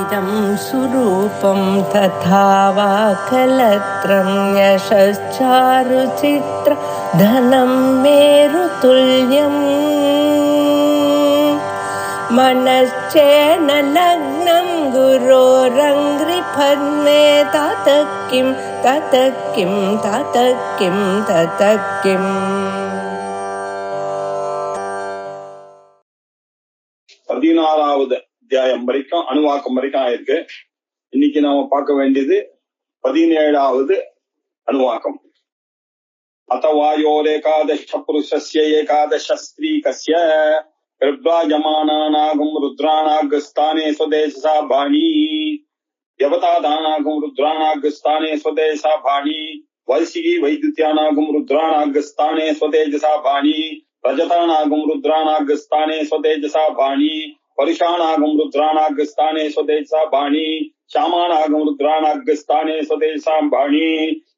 इदं सुरूपं तथा वा कलत्रं यशश्चारुचित्र धनं मेरुतुल्यम् मनश्चेन लग्नं गुरोरङ्घ्रिपद्मे ततः किं ततः किं ततः किं ततः किम्. 14வது அத்தியாயம் வரைக்கும் அணுவாக்கம் வரைக்கும் ஆயிருக்கு. இன்னைக்கு நாம பார்க்க வேண்டியது 17வது அணுவாக்கம். அத்தவாயோரேகாதச புருஷஸ்ய ஏகாதச ஸ்திரீகஸ்ய பிரப்ராஜமானானாகும் ருத்ராணாகஸ்தானே ஸ்வதேசா பாணி தேவதாதானாகும் ருத்ராணாகஸ்தானே ஸ்வதேசா பாணி வைசிகி வைத்யுத்யானாகும் ருத்ராணாகஸ்தானே ஸ்வதேஜசா பாணி ரஜதானாகும் ருத்ராணாகஸ்தானே ஸ்வதேஜசா பாணி பருஷானாகும் ருத்ராணாகஸ்தானே ஸ்வதேஜசா பாணி ஷாமானாகும் ருத்ராணாகஸ்தானே ஸ்வதேஜசா பாணி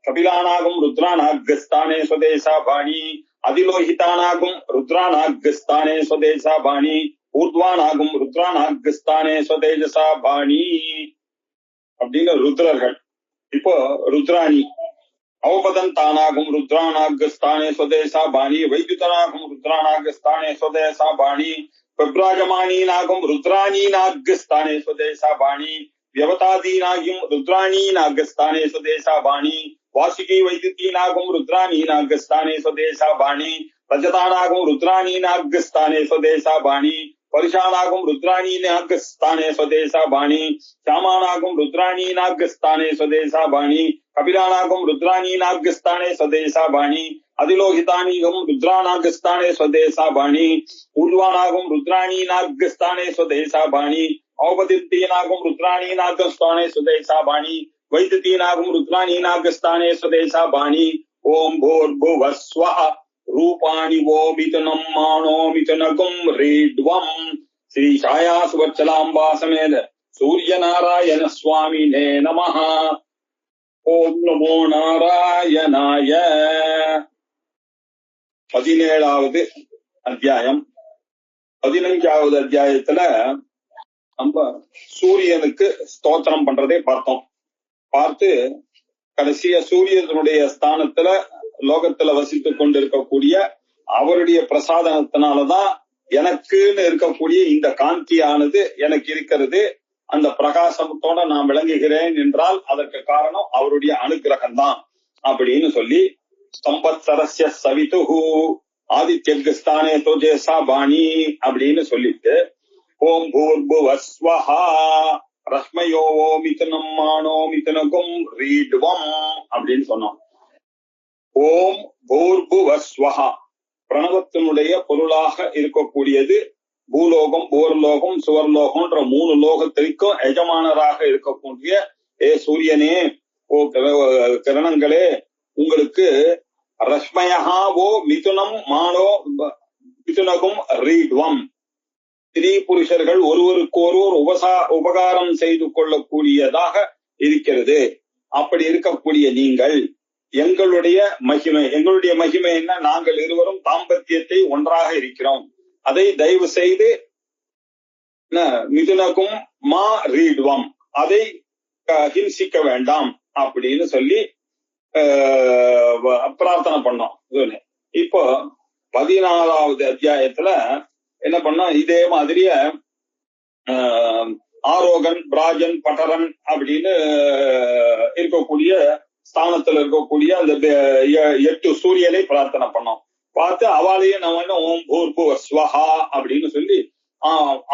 கபிலானாகும் ருத்ராணாகஸ்தானே ஸ்வதேஜசா பாணி அதிலோகிதானாகும் ருத்ராணாகஸ்தானே ஸ்வதேஜசா பாணி ஊர்த்வானாகும் ருத்ராணாகஸ்தானே ஸ்வதேஜசா பாணி அப்படின்னு ருத்ரர்கள். இப்போ ருத்ராணி அவபதந்தானாகும் ருத்ராணாகஸ்தானே ஸ்வதேசா பாணி வைத்யுதனாகும் ருத்ராணாகஸ்தானே ஸ்வதேசா பாணி பிரப்ராஜமானீனாகும் ருத்ராணீனாகஸ்தானே ஸ்வதேசா பாணி வியவதாதீனாகும் ருத்ராணீனாகஸ்தானே ஸ்வதேசா பாணி வாசிகி வைத்யுதீனாகும் ருத்ராணீனாகஸ்தானே ஸ்வதேசா பாணி ரஜதானாகும் ருத்ராணீனாகஸ்தானே ஸ்வதேசா பாணி பருஷானாகும் ருத்ராணீனாகஸ்தானே ஸ்வதேசா பாணி ஷாமானாகும் ருத்ராணீனாகஸ்தானே ஸ்வதேசா பாணி கபிலானாகும் ருத்ராணீனாகஸ்தானே ஸ்வதேசா பாணி அதிலோகிதானீகம் ருத்ராணாகஸ்தானே ஸ்வதேசா பாணி ஊர்வானாகும் ருத்ராணீனாகஸ்தானே ஸ்வதேசா பாணி அவபதித்தீனாகும் ருத்ராணீனாகஸ்தானே ஸ்வதேசா பாணி வைத்யுதீனாகும் ருத்ராணீனாகஸ்தானே ஸ்வதேசா பாணி. ஓம் பூர்புவஸ்வஹ ரூபாணி வோ மிதுனம் மானோ மிதுனகும் ரீட்வம் ஸ்ரீ சாயா சுவச்சலாம்பா சமேத சூரிய நாராயண சுவாமினே நமஹ. ஓம் நமோ நாராயணாய. 17வது அத்தியாயம். 15வது அத்தியாயத்துல நம்ம சூரியனுக்கு ஸ்தோத்திரம் பண்றதே பார்த்தோம். பார்த்து கடைசியா சூரியனுடைய ஸ்தானத்துல லோகத்துல வசித்துக் கொண்டிருக்கக்கூடிய அவருடைய பிரசாதனத்தினாலதான் எனக்குன்னு இருக்கக்கூடிய இந்த காந்தியானது எனக்கு இருக்கிறது. அந்த பிரகாசத்தோட நான் விளங்குகிறேன் என்றால் அதற்கு காரணம் அவருடைய அனுகிரகம் தான் அப்படின்னு சொல்லி சம்பத்சரஸ்ய சவிதுஹு ஆதித்யஸ்தானே தோஜேசா பாணி அப்படின்னு சொல்லிட்டு ஓம் பூர்புவஸ்வஹா ரஸ்மயோ மிதுனம் மானோ மிதுனகும் ரீட்வம் அப்படின்னு சொன்னோம். ஓம் பூர்புவஸ்வஹா பிரணவத்தினுடைய பொருளாக இருக்கக்கூடியது பூலோகம் போர்லோகம் சுவர்லோகம்ன்ற 3 லோகத்திற்கும் எஜமானராக இருக்கக்கூடிய சூரியனே, ஓ கிரணங்களே, உங்களுக்கு ரஷ்மயஹா ஓ மிதுனம் மானோ மிதுனகும் ரீட்வம் ஸ்திரீ புருஷர்கள் ஒருவருக்கொருவர் உபகாரம் செய்து கொள்ளக்கூடியதாக இருக்கிறது. அப்படி இருக்கக்கூடிய நீங்கள் எங்களுடைய மகிமை என்ன, நாங்கள் இருவரும் தாம்பத்தியத்தை ஒன்றாக இருக்கிறோம். அதை தயவு செய்து மிதுனகும் மா ரீட்வம் அதை ஹிம்சிக்க வேண்டாம் அப்படின்னு சொல்லி பிரார்த்தனை பண்ணோம். இப்போ 14வது அத்தியாயத்துல என்ன பண்ணா, இதே மாதிரிய ஆரோகன் பிராஜன் பட்டரன் அப்படின்னு இருக்கக்கூடிய ஸ்தானத்துல இருக்கக்கூடிய அந்த 8 சூரியனை பிரார்த்தனை பண்ணோம். பார்த்து அவளையும் நம்ம ஓம் பூர்புவஸ்வஹா அப்படின்னு சொல்லி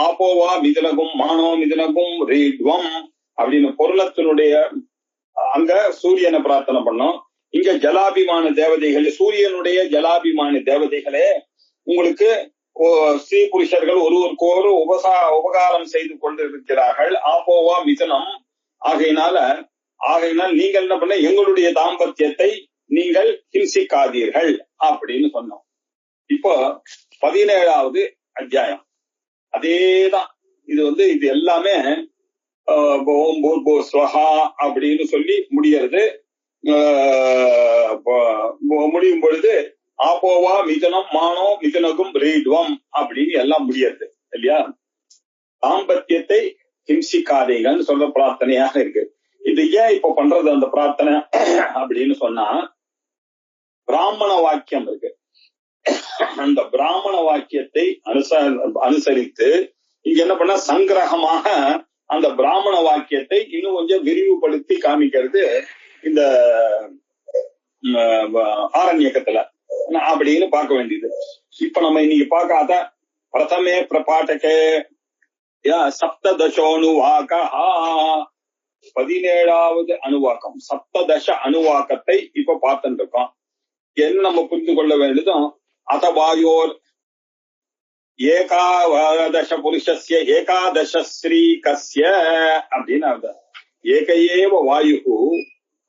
ஆப்போவா மிதுனகும் மானோ மிதுனகும் ரீட்வம் அப்படின்னு பொருளத்தினுடைய அங்க சூரியனை பிரார்த்தனை பண்ணோம். இங்க ஜலாபிமான தேவதைகள், சூரியனுடைய ஜலாபிமான தேவதைகளே, உங்களுக்கு ஸ்ரீ புருஷர்கள் ஒருவருக்கொரு உபகாரம் செய்து கொண்டிருக்கிறார்கள். ஆப்போவா மிதுனம் ஆகையினால் நீங்கள் என்ன பண்ண, எங்களுடைய தாம்பத்தியத்தை நீங்கள் ஹிம்சிக்காதீர்கள் அப்படின்னு சொன்னோம். இப்போ 17வது அத்தியாயம் அதேதான். இது எல்லாமே ஓம் பூர்புவஸ்வஹா அப்படின்னு சொல்லி முடிகிறது. முடியும் பொழுது ஆப்போவா மிதுனம் மானோ மிதுனகும் ரீட்வம் அப்படின்னு எல்லாம் முடியாது இல்லையா? தாம்பத்தியத்தை ஹிம்சிக்காதீங்கன்னு சொல்ற பிரார்த்தனையாக இருக்கு. இது ஏன் இப்ப பண்றது அந்த பிரார்த்தனை அப்படின்னு சொன்னா, பிராமண வாக்கியம் இருக்கு. அந்த பிராமண வாக்கியத்தை அனுசரித்து இங்க என்ன பண்ண சங்கிரகமாக அந்த பிராமண வாக்கியத்தை இன்னும் கொஞ்சம் விரிவுபடுத்தி காமிக்கிறது இந்த ஆரண்யக்கத்துல அப்படின்னு பார்க்க வேண்டியது. இப்ப நம்ம இன்னைக்கு பார்க்காத பிரதமே பிரபாட்டகே சப்ததசோனுவாகா 17வது அணுவாக்கம், சப்ததச அணுவாக்கத்தை இப்ப பார்த்துட்டு இருக்கோம். என்ன நம்ம புரிந்து கொள்ள வேண்டியதும் அதவாயோர் ஏகாதச புருஷஸ்ய ஏகாதச ஸ்ரீகஸ்ய அப்படின்னு அர்த்தம். ஏகையேவ வாயு,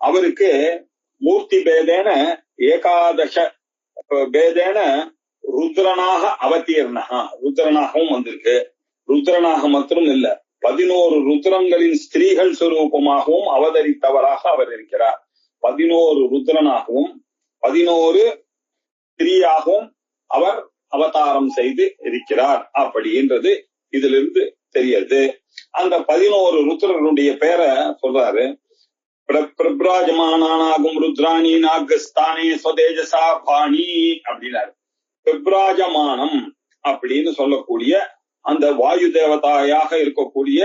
அவருக்கு மூர்த்தி பேதேன ஏகாதச பேதேன ருத்ரனாக அவதீர்ணா, ருத்ரனாகவும் வந்திருக்கு. ருத்ரனாக மாத்திரம் இல்ல, 11 ருத்ரங்களின் ஸ்திரீகள் சுரூபமாகவும் அவதரித்தவராக அவர் இருக்கிறார். 11 ருத்ரனாகவும் 11 ஸ்திரீயாகவும் அவர் அவதாரம் செய்து இருக்கிறார் அப்படின்றது இதிலிருந்து தெரியுது. அந்த 11 ருத்ரனுடைய பேரை சொல்றாரு. பிரபிராஜமானாகும் ருத்ராணி நாகஸ்தானே ஸ்வதேஜசா பாணி அப்படின்னாரு. பிரபிராஜமானம் அப்படின்னு சொல்லக்கூடிய அந்த வாயு தேவதாயாக இருக்கக்கூடிய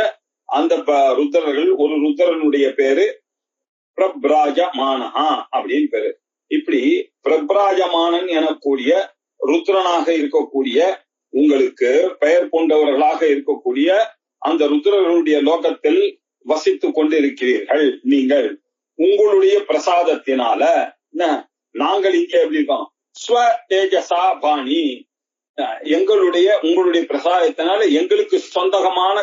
அந்த ருத்ரர்கள், ஒரு ருத்ரனுடைய பேரு பிரபிராஜமானஹா அப்படின்னு பேரு. இப்படி பிரபிராஜமானன் எனக்கூடிய ருத்ரனாக இருக்கக்கூடிய உங்களுக்கு பெயர் கொண்டவர்களாக இருக்கக்கூடிய அந்த ருத்ரர்களுடைய லோகத்தில் வசித்து கொண்டிருக்கிறீர்கள். நீங்கள் உங்களுடைய பிரசாதத்தினால நாங்கள் இங்க எப்படி இருக்கோம், ஸ்வ தேஜசா பாணி, உங்களுடைய பிரசாதத்தினால எங்களுக்கு சொந்தகமான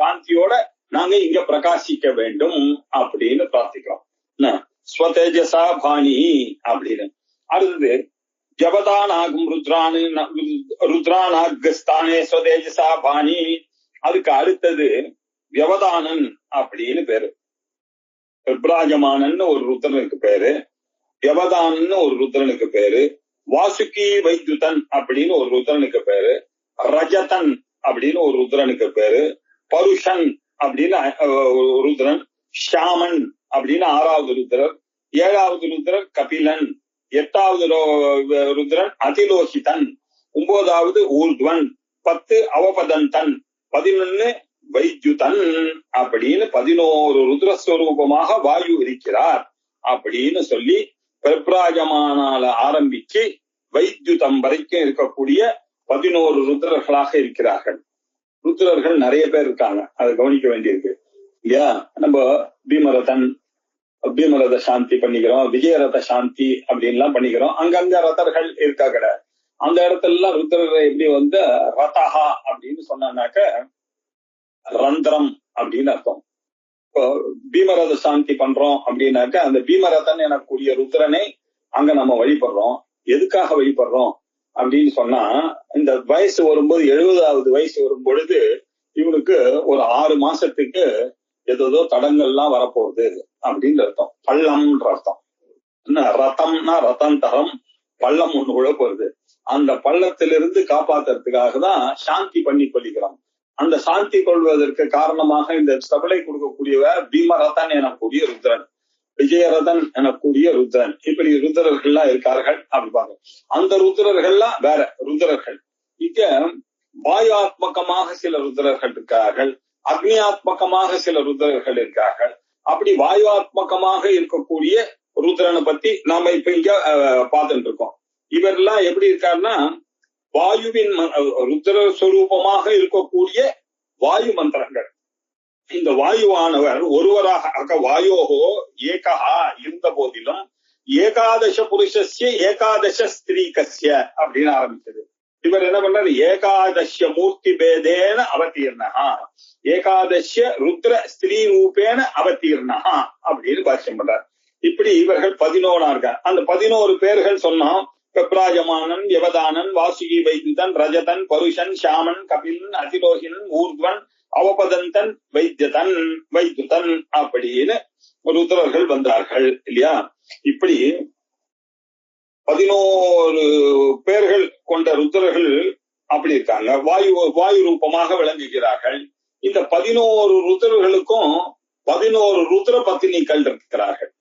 காந்தியோட நாங்க இங்க பிரகாசிக்க வேண்டும் அப்படின்னு பிரார்த்திக்கிறோம். ஸ்வதேஜசா பாணி அப்படின்னு. அடுத்தது ஜபதானாகும் ருத்ரானாகஸ்தானே ஸ்வதேஜசா பாணி. அதுக்கு அடுத்தது வியவதானன் அப்படின்னு பேரு. பிரபிராஜமானன் ஒரு ருத்ரனுக்கு பேரு, வியவதானன் ஒரு ருத்ரனுக்கு பேரு, வாசுகி வைத்யுதன் அப்படின்னு ஒரு ருத்ரனுக்கு பேரு, ரஜதன் அப்படின்னு ஒரு ருத்ரனுக்கு பேரு, பருஷன் அப்படின்னு ருத்ரன், ஷாமன் அப்படின்னு 6வது ருத்ரர், 7வது ருத்ரர் கபிலன், 8வது ருத்ரன் அதிலோகிதன், 9வது ஊர்த்வன், 10 அவபதந்தன், 11 வைத்யுதன் அப்படின்னு 11 ருத்ரஸ்வரூபமாக வாயு இருக்கிறார் அப்படின்னு சொல்லி பிரபிராஜமானால ஆரம்பிச்சு வைத்யுதம் வரைக்கும் இருக்கக்கூடிய 11 ருத்ரர்களாக இருக்கிறார்கள். ருத்ரர்கள் நிறைய பேர் இருக்காங்க, அதை கவனிக்க வேண்டியிருக்கு இல்லையா. நம்ம பீமரத சாந்தி பண்ணிக்கிறோம், விஜயரத சாந்தி அப்படின்லாம் பண்ணிக்கிறோம். அங்கங்க ரதர்கள் இருக்கா கிடையாது. அந்த இடத்துல எல்லாம் ருத்ரரை எப்படி ரதஹா அப்படின்னு சொன்னாக்க ரந்திரம் அப்படின்னு அர்த்தம். இப்போ பீமரத சாந்தி பண்றோம் அப்படின்னாக்க அந்த பீமரதன் எனக்கூடிய ருத்ரனை அங்க நம்ம வழிபடுறோம். எதுக்காக வழிபடுறோம் அப்படின்னு சொன்னா, இந்த வயசு வரும்போது 70வது வயசு வரும் பொழுது இவனுக்கு ஒரு 6 மாசத்துக்கு ஏதோ தடங்கள்லாம் வரப்போகுது அப்படின்னு அர்த்தம். பள்ளம்ன்ற அர்த்தம். ரத்தம்னா ரத்தந்தரம், பள்ளம் ஒண்ணு உள்ள போறது. அந்த பள்ளத்திலிருந்து காப்பாத்துறதுக்காக தான் சாந்தி பண்ணி கொள்கிறோம். அந்த சாந்தி கொள்வதற்கு காரணமாக இந்த சபலை கொடுக்கக்கூடியவர் பீமரதன் எனக்கூடிய ருத்ரன், விஜயரதன் எனக்கூடிய ருத்ரன். இப்படி ருத்ரர்கள்லாம் இருக்கார்கள் அப்படி பாருங்க. அந்த ருத்ரர்கள்லாம் வேற ருத்ரர்கள். இங்க வாயுஆத்மகமாக சில ருத்ரர்கள் இருக்கார்கள், அக்னியாத்மகமாக சில ருத்ரர்கள் இருக்கார்கள். அப்படி வாயுஆத்மகமாக இருக்கக்கூடிய ருத்ரனை பத்தி நாம இப்ப இங்க பார்த்துட்டு இருக்கோம். இவரெல்லாம் எப்படி இருக்காருன்னா, வாயுவின் ருத்ர ஸ்வரூபமாக இருக்கக்கூடிய வாயு மந்திரங்கள். இந்த வாயுவானவர் ஒருவராக வாயோகோ ஏகஹா இருந்த போதிலும் ஏகாதச புருஷஸ்ய ஏகாதச ஸ்திரீகஸ்ய அப்படின்னு ஆரம்பிச்சது. இவர் என்ன பண்றாரு, ஏகாதச மூர்த்தி பேதேன அவதீர்ணா, ஏகாதச ருத்ர ஸ்திரீ ரூபேன அவதீர்ணா அப்படின்னு பாஷ்யம் பண்றார். இப்படி இவர்கள் 11 இருக்கார். அந்த 11 பேர்கள் சொன்னோம். பிரபிராஜமானன், யவதானன், வாசுகி வைத்யுதன், ரஜதன், பருஷன், ஷாமன், கபிலன், அதிலோகினன், ஊர்த்வன், அவபதந்தன், வைத்யுதன் அப்படின்னு ருத்ரர்கள் வந்தார்கள் இல்லையா. இப்படி 11 பேர்கள் கொண்ட ருத்ரர்கள் அப்படி இருக்காங்க. வாயு ரூபமாக விளங்குகிறார்கள். இந்த 11 ருத்ரர்களுக்கும் 11 ருத்ர பத்தினிகள் இருக்கிறார்கள்.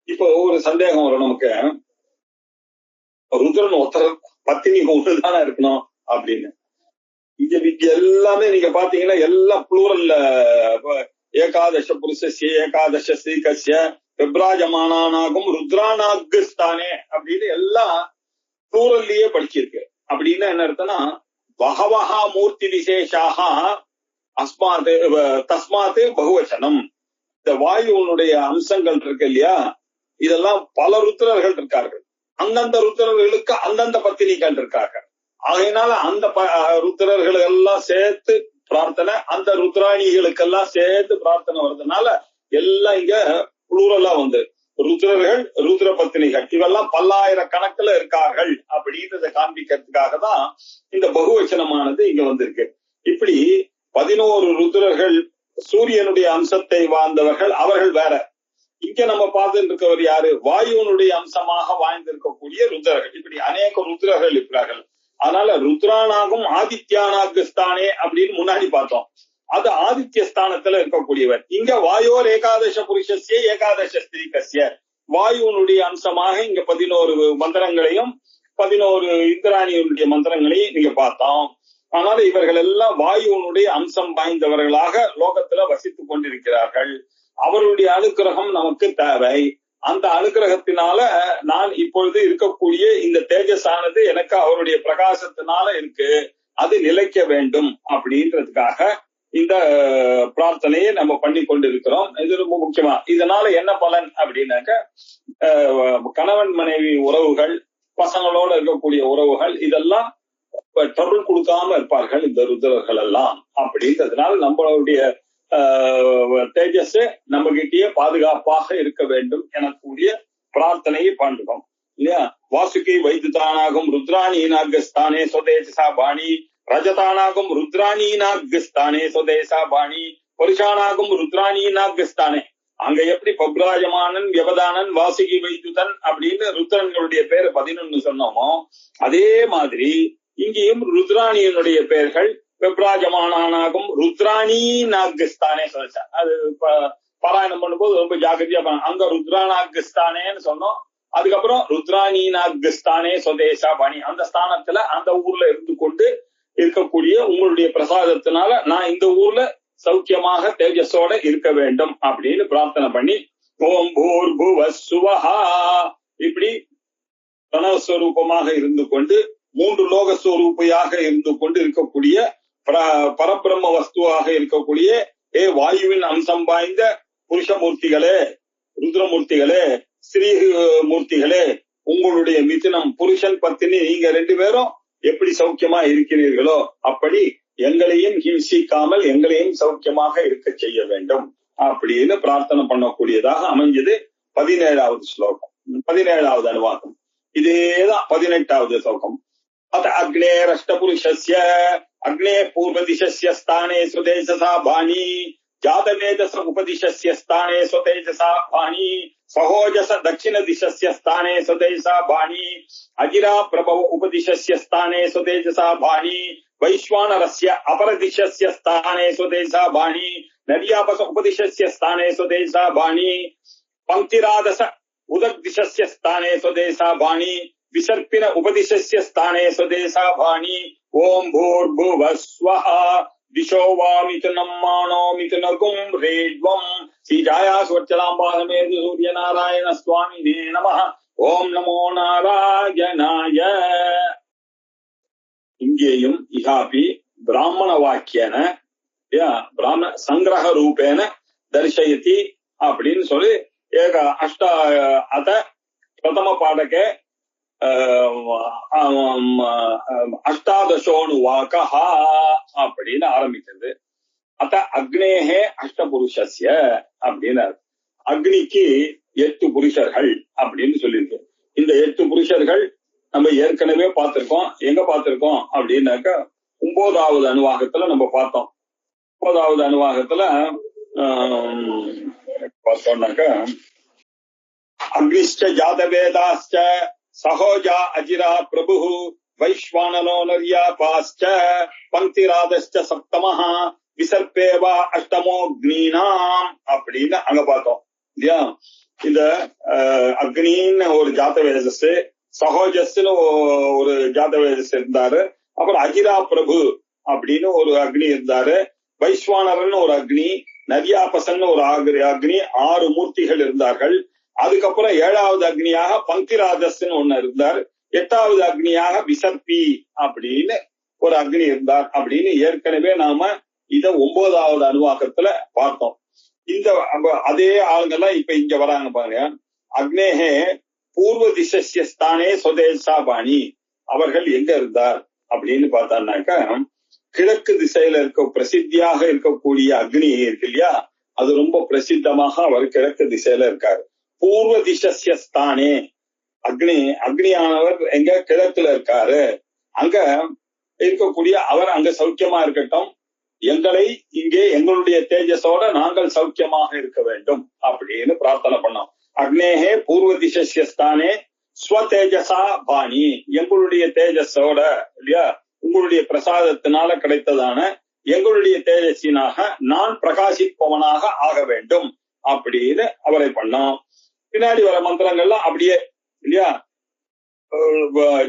இப்போ ஒரு சந்தேகம் வரும் நமக்கு, ருத்ரன் ஒருத்தர் பத்தினி ஒண்ணுதானே இருக்கணும் அப்படின்னு. இங்க எல்லாமே நீங்க பாத்தீங்கன்னா எல்லாம் புளூரல்ல, ஏகாதச புருஷஸ்ய ஏகாதச ஸ்ரீகஸ்ய விப்ராஜமானானாகும் ருத்ரானாகுஸ்தானே அப்படின்னு எல்லாம் புளூரல்லயே படிச்சிருக்கு. அப்படின்னா என்ன அர்த்தம்னா, பகவஹா மூர்த்தி விசேஷாக அஸ்மாத் தஸ்மாத் பகுவச்சனம். இந்த வாயுனுடைய அம்சங்கள் இருக்கு இல்லையா, இதெல்லாம் பல ருத்ரர்கள் இருக்கார்கள். அந்தந்த ருத்ரர்களுக்கு அந்தந்த பத்தினிகள் இருக்கார்கள். ஆகையினால அந்த ருத்ரர்கள் எல்லாம் சேர்த்து பிரார்த்தனை, அந்த ருத்ராணிகளுக்கெல்லாம் சேர்த்து பிரார்த்தனை வருதுனால எல்லாம் இங்க புளூரலா வந்து ருத்ரர்கள் ருத்ர பத்தினிகள் இவெல்லாம் பல்லாயிரக்கணக்கில் இருக்கார்கள் அப்படின்றத காண்பிக்கிறதுக்காக தான் இந்த பகுவச்சனமானது இங்க வந்திருக்கு. இப்படி 11 ருத்ரர்கள் சூரியனுடைய அம்சத்தை வாழ்ந்தவர்கள், அவர்கள் வேற. இங்க நம்ம பார்த்துட்டு இருக்கவர் யாரு, வாயுனுடைய அம்சமாக வாழ்ந்திருக்கக்கூடிய ருத்ரர்கள். இப்படி அநேக ருத்ரர்கள் இருக்கிறார்கள். அதனால ருத்ரானாகும் ஆதித்யானாகுஸ்தானே அப்படின்னு முன்னாடி பார்த்தோம். அது ஆதித்ய ஸ்தானத்துல இருக்கக்கூடியவர். இங்க வாயோர் ஏகாதச புருஷஸ்ய ஏகாதச ஸ்திரீகஸ்ய, வாயுனுடைய அம்சமாக இங்க 11 மந்திரங்களையும் 11 இந்திராணியுடைய மந்திரங்களையும் நீங்க பார்த்தோம். ஆனால் இவர்கள் எல்லாம் வாயுனுடைய அம்சம் வாய்ந்தவர்களாக லோகத்துல வசித்துக் கொண்டிருக்கிறார்கள். அவருடைய அனுக்கிரகம் நமக்கு தேவை. அந்த அனுக்கிரகத்தினால நான் இப்பொழுது இருக்கக்கூடிய இந்த தேஜஸானது எனக்கு அவருடைய பிரகாசத்தினால இருக்கு, அது நிலைக்க வேண்டும் அப்படின்றதுக்காக இந்த பிரார்த்தனையை நம்ம பண்ணி கொண்டிருக்கிறோம். இது ரொம்ப முக்கியமா. இதனால என்ன பலன் அப்படின்னாக்க, கணவன் மனைவி உறவுகள், பசங்களோட இருக்கக்கூடிய உறவுகள், இதெல்லாம் ட்ரபிள் கொடுக்காம இருப்பார்கள் இந்த ருத்ரர்கள் எல்லாம். அப்படின்றதுனால நம்மளுடைய தேஜஸ் நம்ம கிட்டேயே பாதுகாப்பாக இருக்க வேண்டும் எனக்கூடிய பிரார்த்தனையை பண்றோம் இல்லையா. வாசுகி வைத்துதானாகும் ருத்ராணீனாகஸ்தானே சொதேசா பாணி, ரஜதானாகும் ருத்ராணீனாகஸ்தானே சொதேசா பாணி, புருஷானாகும் ருத்ராணீனாகஸ்தானே. அங்க எப்படி பப்ராஜமானன் வியவதானன் வாசுகி வைத்துதன் அப்படின்னு ருத்ரன்களுடைய பேர் 11 சொன்னோமோ, அதே மாதிரி இங்கேயும் ருத்ராணியனுடைய பெயர்கள் விப்ராஜமானாகும் ருத்ராணி நாகஸ்தானே சொல்லிச்சா. அது பாராயணம் பண்ணும்போது ரொம்ப ஜாகிரதையா அங்க ருத்ராநாகஸ்தானேன்னு சொன்னோம். அதுக்கப்புறம் ருத்ராணி நாகஸ்தானே சொதேசா பாணி, அந்த ஸ்தானத்துல அந்த ஊர்ல இருந்து கொண்டு இருக்கக்கூடிய உங்களுடைய பிரசாதத்தினால நான் இந்த ஊர்ல சௌக்கியமாக தேஜஸோட இருக்க வேண்டும் அப்படின்னு பிரார்த்தனை பண்ணி ஓம் பூர்புவ சுவஹா இப்படி பிரணவஸ்வரூபமாக இருந்து கொண்டு 3 லோகஸ்வரூபியாக இருந்து கொண்டு இருக்கக்கூடிய பரபிரம்ம வஸ்துவாக இருக்கக்கூடிய வாயுவின் அம்சம் வாய்ந்த புருஷமூர்த்திகளே, ருத்ரமூர்த்திகளே, ஸ்ரீ மூர்த்திகளே, உங்களுடைய மிதுனம் புருஷன் பத்தினி நீங்க 2 பேரும் எப்படி சௌக்கியமா இருக்கிறீர்களோ அப்படி எங்களையும் ஹிம்சிக்காமல் எங்களையும் சௌக்கியமாக இருக்க செய்ய வேண்டும் அப்படின்னு பிரார்த்தனை பண்ணக்கூடியதாக அமைஞ்சது 17வது ஸ்லோகம், 17வது அனுவாகம். இதேதான் 18வது ஸ்லோகம். अथ अग्नेरष्टपुरुषस्य अग्ने पूर्वदिशस्य स्थाने स्वतेजसा भाणी, जातवेदस उपदिशस्य स्थाने स्वतेजसा भाणी, सहोजस दक्षिणदिशस्य स्थाने स्वतेजसा भाणी, अजिरा प्रभव उपदिशस्य स्थाने स्वतेजसा भाणी, वैश्वानरस्य अपरदिशस्य स्थाने स्वतेजसा भाणी, नर्यापस उपदिशस्य स्थाने स्वतेजसा भाणी, पंक्तिरादस उदग्दिशस्य स्थाने स्वतेजसा भाणी, विसर्पिन उपदिशस्य स्थाने स्वदेशा भाणी. ओम भूर्भुवः स्वः दिशो वा मिथुनं मानो मिथुनगुं रेड्वं श्रीजाया स्वच्छलाम्बासमेत सूर्यनारायण स्वामिने नमः. ओम नमो नारायणाय. இங்கேயும் இஹாபி பிராமண வாக்கியன பிராமண சங்கிரக ரூபேன தர்சயதி அப்படின்னு சொல்லி ஏக அஷ்ட அத பிரதம பாடகே அஷ்டாதசோனுவாகா அப்படின்னு ஆரம்பிக்கிறது. அத்த அக்னேஹே அஷ்டபுருஷஸ்ய அப்படின்னு, அக்னிக்கு 8 புருஷர்கள் அப்படின்னு சொல்லியிருக்கு. இந்த 8 புருஷர்கள் நம்ம ஏற்கனவே பார்த்திருக்கோம். எங்க பார்த்திருக்கோம் அப்படின்னாக்க 9வது அனுவாகத்துல நம்ம பார்த்தோம். 9வது அனுவாகத்துல பார்த்தோம்னாக்க அக்னிஷ்ட ஜாதவேதாஸ்ச சகோஜா அஜிரா பிரபு வைஸ்வானனோ நர்யாபாஸ்ச பங்கிராதஸ்ச சப்தமஹா விசர்பேவா அஷ்டமோக்னீனாம் அப்படின்னு அங்க பார்த்தோம் இல்லையா. இந்த அக்னின்னு ஒரு ஜாத வேதஸ், சகோஜஸ்ன்னு ஒரு ஜாத வேதஸ் இருந்தாரு. அப்புறம் அகிரா பிரபு அப்படின்னு ஒரு அக்னி இருந்தாரு. வைஸ்வானரன் ஒரு அக்னி, நரியாபசன் ஒரு அக்னி, 6 மூர்த்திகள் இருந்தார்கள். அதுக்கப்புறம் 7வது அக்னியாக பங்கிராதஸ்ன்னு ஒண்ணு இருந்தார். 8வது அக்னியாக விசர்பி அப்படின்னு ஒரு அக்னி இருந்தார் அப்படின்னு ஏற்கனவே நாம இத 9வது அணுவாக்கத்துல பார்த்தோம். இந்த அதே ஆளுங்கெல்லாம் இப்ப இங்க வராங்க பாருங்க. அக்னேகே பூர்வ திசஸ்ய ஸ்தானே சொதேசா பாணி. அவர்கள் எங்க இருந்தார் அப்படின்னு பார்த்தான்னாக்கா, கிழக்கு திசையில இருக்க பிரசித்தியாக இருக்கக்கூடிய அக்னி இருக்கு இல்லையா, அது ரொம்ப பிரசித்தமாக அவர் கிழக்கு திசையில இருக்காரு. பூர்வ திசஸ்ய ஸ்தானே, அக்னியானவர் எங்க கிழக்குல இருக்காரு. அங்க இருக்கக்கூடிய அவர் அங்க சௌக்கியமா இருக்கட்டும், எங்களை இங்கே எங்களுடைய தேஜஸோட நாங்கள் சௌக்கியமாக இருக்க வேண்டும் அப்படின்னு பிரார்த்தனை பண்ணோம். அக்னேகே பூர்வ திசஸ்ய ஸ்தானே ஸ்வதேஜசா பாணி. எங்களுடைய தேஜஸோட இல்லையா, உங்களுடைய பிரசாதத்தினால கிடைத்ததான எங்களுடைய தேஜஸினாக நான் பிரகாசிப்பவனாக ஆக வேண்டும் அப்படின்னு அவரை பண்ணோம். பின்னாடி வர மந்திரங்கள்லாம் அப்படியே இல்லையா.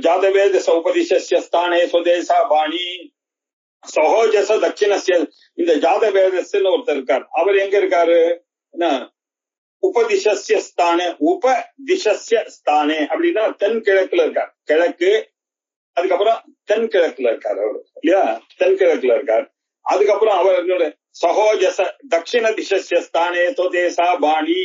ஜாதவேத சௌபதிசஸ்ய ஸ்தானே சுதேசா பாணி சகோஜச தட்சிணஸ்ய. இந்த ஜாதவேதஸ்ன்னு ஒருத்தர் இருக்கார். அவர் எங்க இருக்காரு? உபதிசஸ்ய ஸ்தானே, உபதிசஸ்ய ஸ்தானே அப்படின்னா தென்கிழக்குல இருக்கார். கிழக்கு, அதுக்கப்புறம் தென்கிழக்குல இருக்காரு அவரு இல்லையா, தென்கிழக்குல இருக்கார். அதுக்கப்புறம் அவர் சகோஜச தட்சிண திசஸ்ய ஸ்தானே சுதேசா பாணி.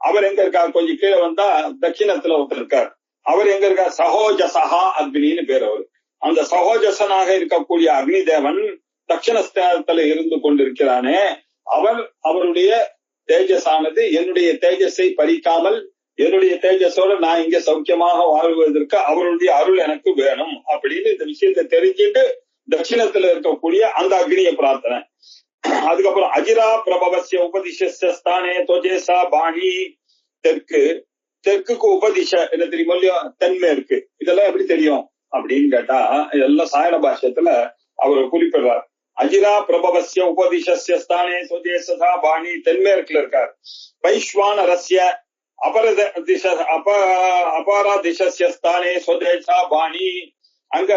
அவர் எங்க இருக்கார்? கொஞ்சம் கீழே வந்தா தட்சிணத்துல ஒருத்தர் இருக்கார். அவர் எங்க இருக்கார்? சகோஜசஹா அக்னின்னு பேர். அவர் அந்த சகோஜசனாக இருக்கக்கூடிய அக்னி தேவன் தட்சிணஸ்தானத்துல இருந்து கொண்டிருக்கிறானே, அவருடைய தேஜஸானது என்னுடைய தேஜஸை பறிக்காமல் என்னுடைய தேஜஸோட நான் இங்க சௌக்கியமாக வாழ்வதற்கு அவருடைய அருள் எனக்கு வேணும் அப்படின்னு இந்த விஷயத்தை தெரிஞ்சுட்டு தட்சிணத்துல இருக்கக்கூடிய அந்த அக்னிய பிரார்த்தனை. அதுக்கப்புறம் அஜிரா பிரபவசிய உபதிசஸ்ய ஸ்தானே தொஜேசா பாணி. தெற்குக்கு உபதிஷ என்ன தெரியுமோ இல்லையோ, தென்மேற்கு. இதெல்லாம் எப்படி தெரியும் அப்படின்னு கேட்டா, இதெல்லாம் சாயன பாஷ்யத்துல அவர் குறிப்பிடுறார். அஜிரா பிரபவசிய உபதிசஸ்ய ஸ்தானே சுதேசா பாணி, தென்மேற்குல இருக்கார். வைஸ்வானரஸ்ய அபாரா திசஸ்ய ஸ்தானே சுதேசா பாணி. அங்க